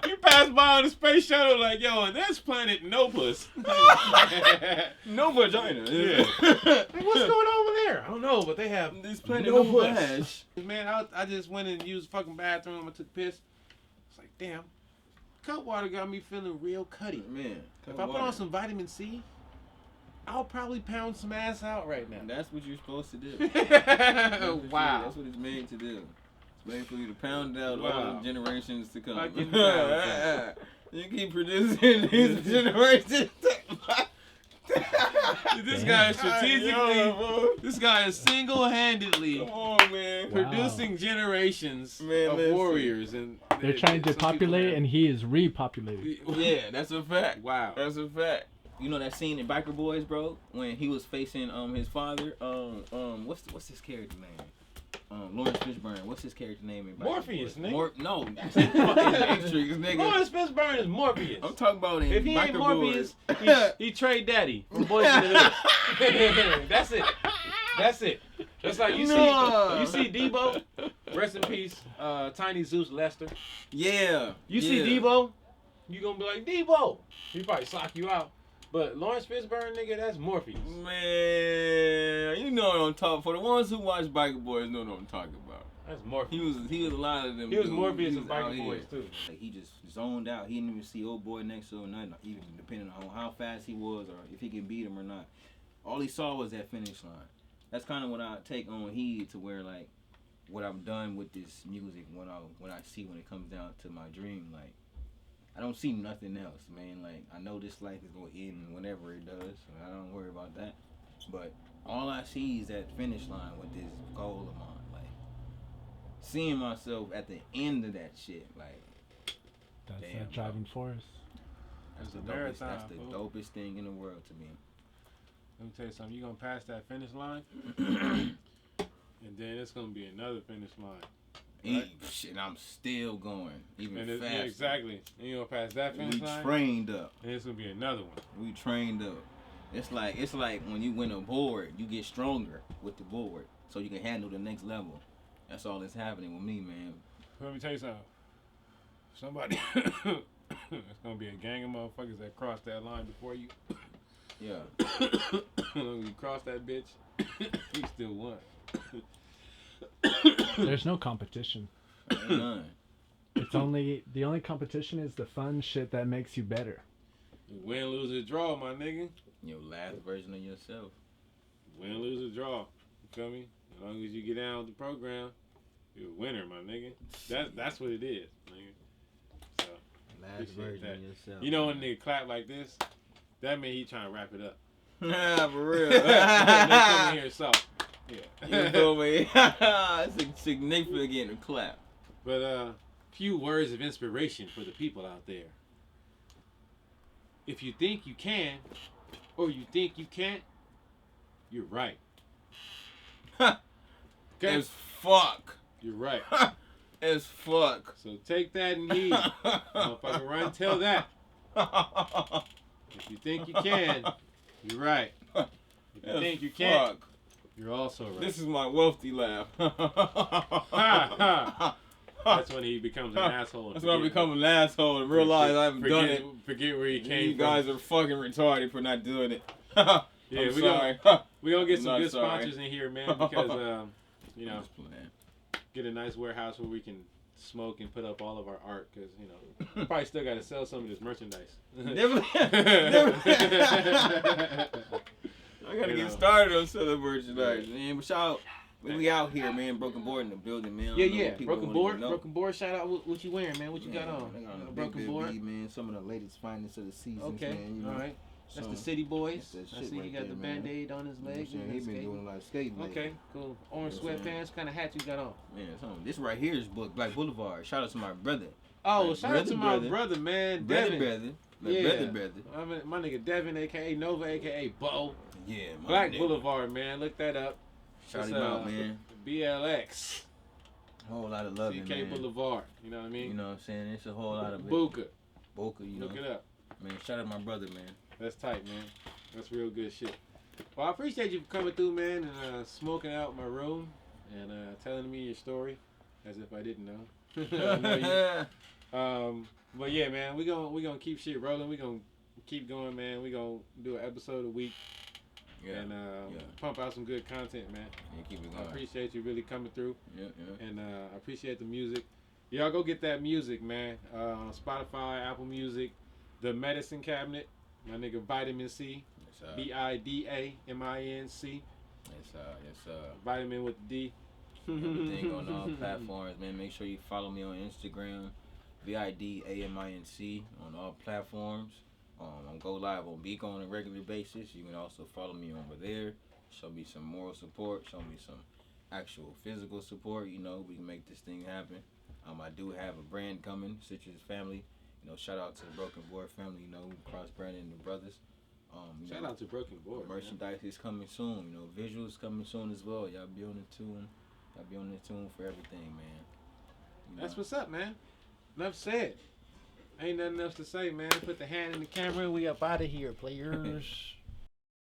You pass by on the space shuttle like, yo, and this planet Nopus. No vagina. Yeah. Like, what's going on over there? I don't know, but they have This planet no no flash. Man, I just went and used the fucking bathroom. I took a piss. It's like, damn, cut water got me feeling real cutty. Man, If I put on some vitamin C, I'll probably pound some ass out right now. That's what you're supposed to do. Wow. That's what it's made to do. It's made for you to pound out Wow. all the generations to come. Fucking pound. You keep producing these generations. This guy is strategically. Yo, This guy is single-handedly come on, man. Wow. producing generations Man, of listen. warriors, and They're trying to some people populate, have- and he is repopulating. Yeah, that's a fact. Wow. That's a fact. You know that scene in Biker Boys, bro, when he was facing his father. What's his character name? Lawrence Fishburne. What's his character name in Biker Morpheus, Boys? nigga. No, that's fucking Matrix, nigga. Lawrence Fishburne is Morpheus. I'm talking about in If he Biker ain't Morpheus, Boys. he Trey Daddy from Boys in the Hood. That's it. That's it. Just like you No. see Debo. Rest in peace, Tiny Zeus Lester. Yeah. You see Debo, you gonna be like Debo. He probably sock you out. But Lawrence Fishburne, nigga, that's Morpheus. Man, you know what I'm talking. For the ones who watch Biker Boys, know what I'm talking about. That's Morpheus. He was a lot of them. He was dudes. Morpheus He in was out Biker here. Boys too. Like he just zoned out. He didn't even see old boy next to him, nothing. Even depending on how fast he was or if he can beat him or not. All he saw was that finish line. That's kind of what I take on heed to where like what I've done with this music. What I see when it comes down to my dream, like. I don't see nothing else, man. Like, I know this life is going to end whenever it does. So I don't worry about that. But all I see is that finish line with this goal of mine. Like, seeing myself at the end of that shit. Like, That's Damn, that driving force. That's the a dopest, marathon. that's the fool. dopest thing in the world to me. Let me tell you something. You gonna pass that finish line, and then it's gonna be another finish line. Right. Shit, I'm still going. Even And faster. yeah, exactly. And you gonna pass that finish We line, trained up. and it's gonna be another one. We trained up. It's like when you win a board, you get stronger with the board, so you can handle the next level. That's all that's happening with me, man. Let me tell you something. Somebody, it's gonna be a gang of motherfuckers that cross that line before you. Yeah. When you cross that bitch, you still won. There's no competition. Ain't none. It's only the only competition is the fun shit that makes you better. Win, lose, or draw, my nigga. Your last version of yourself. Win, lose, or draw. You feel me? As long as you get down with the program, you're a winner, my nigga. That's what it is, nigga. So, Last Appreciate version that. of yourself. you know when nigga clap like this, that mean he trying to wrap it up. Yeah, for real. They come in here soft. Yeah. You feel me? It's significant to clap. But few words of inspiration for the people out there. If you think you can, or you think you can't, you're right. Okay? As fuck. You're right. As fuck. So take that and heed. Motherfucker, run tell that. If you think you can, you're right. If you As think you can't, fuck. you're also right. This is my wealthy laugh. That's when he becomes an asshole. That's when I become an asshole and realize I haven't done it. Forget where he came You from. guys are fucking retarded for not doing it. Yeah, I'm we sorry. We're going to get I'm some not good sorry. sponsors in here, man, because, you know, I'm just playing. get a nice warehouse where we can smoke and put up all of our art, because, you know, we probably still got to sell some of this merchandise. Never. I gotta You get know. started on selling merchandise, man. But shout out, we out here, man. Broken Board in the building, man. I Yeah, don't know yeah. what people Broken don't board. even know. Broken board. Shout out. What you wearing, man? What you got on? I got on a Broken big board. beat, man. Some of the latest finest of the seasons, Okay. man. You know. All right. That's So, the City Boys. that's that I shit see you right got there, the man. Band-Aid on his You know what I'm leg. saying? He been doing a lot of skating. lately. Okay, cool. Orange You know what I'm saying? sweatpants. What kind of hat you got on? Man, this right here is Black Boulevard. Shout out to my brother. Oh, Right, shout out to my brother. brother, man. Brother, Devin. brother. My Yeah. brother. I mean, my nigga Devin, aka Nova, aka Bo. Yeah, my Black nigga. Boulevard, man. Look that up. Shout It's, him out, man. BLX. Whole lot of love, CK man. Boulevard. You know what I mean? You know what I'm saying? It's a whole lot of it. Boca. Boca, you know. Look it up. Man, shout out my brother, man. That's tight, man. That's real good shit. Well, I appreciate you for coming through, man, and smoking out my room and telling me your story as if I didn't know. I know you. But yeah, man, we gonna keep shit rolling. We gonna keep going, man. We gonna do an episode a week. Yeah. And pump out some good content, man. Yeah, keep it I going. appreciate you really coming through. Yeah. And I appreciate the music. Y'all go get that music, man. On Spotify, Apple Music, The Medicine Cabinet. My nigga Vidamin C. Yes, sir. Vidaminc. Yes, sir. Vitamin with the D. Everything on all platforms, man. Make sure you follow me on Instagram, VIDAMINC on all platforms. I go live on Beacon on a regular basis. You can also follow me over there. Show me some moral support. Show me some actual physical support. You know, we can make this thing happen. I do have a brand coming, Citrus Family. You know, shout out to the Broken Board family. You know, cross branding the brothers. Shout out to Broken Board. Merchandise is coming soon. You know, visuals coming soon as well. Y'all be on the tune. Y'all be on the tune for everything, man. You know? That's what's up, man. Enough said. Ain't nothing else to say, man. Put the hand in the camera. We up out of here, players.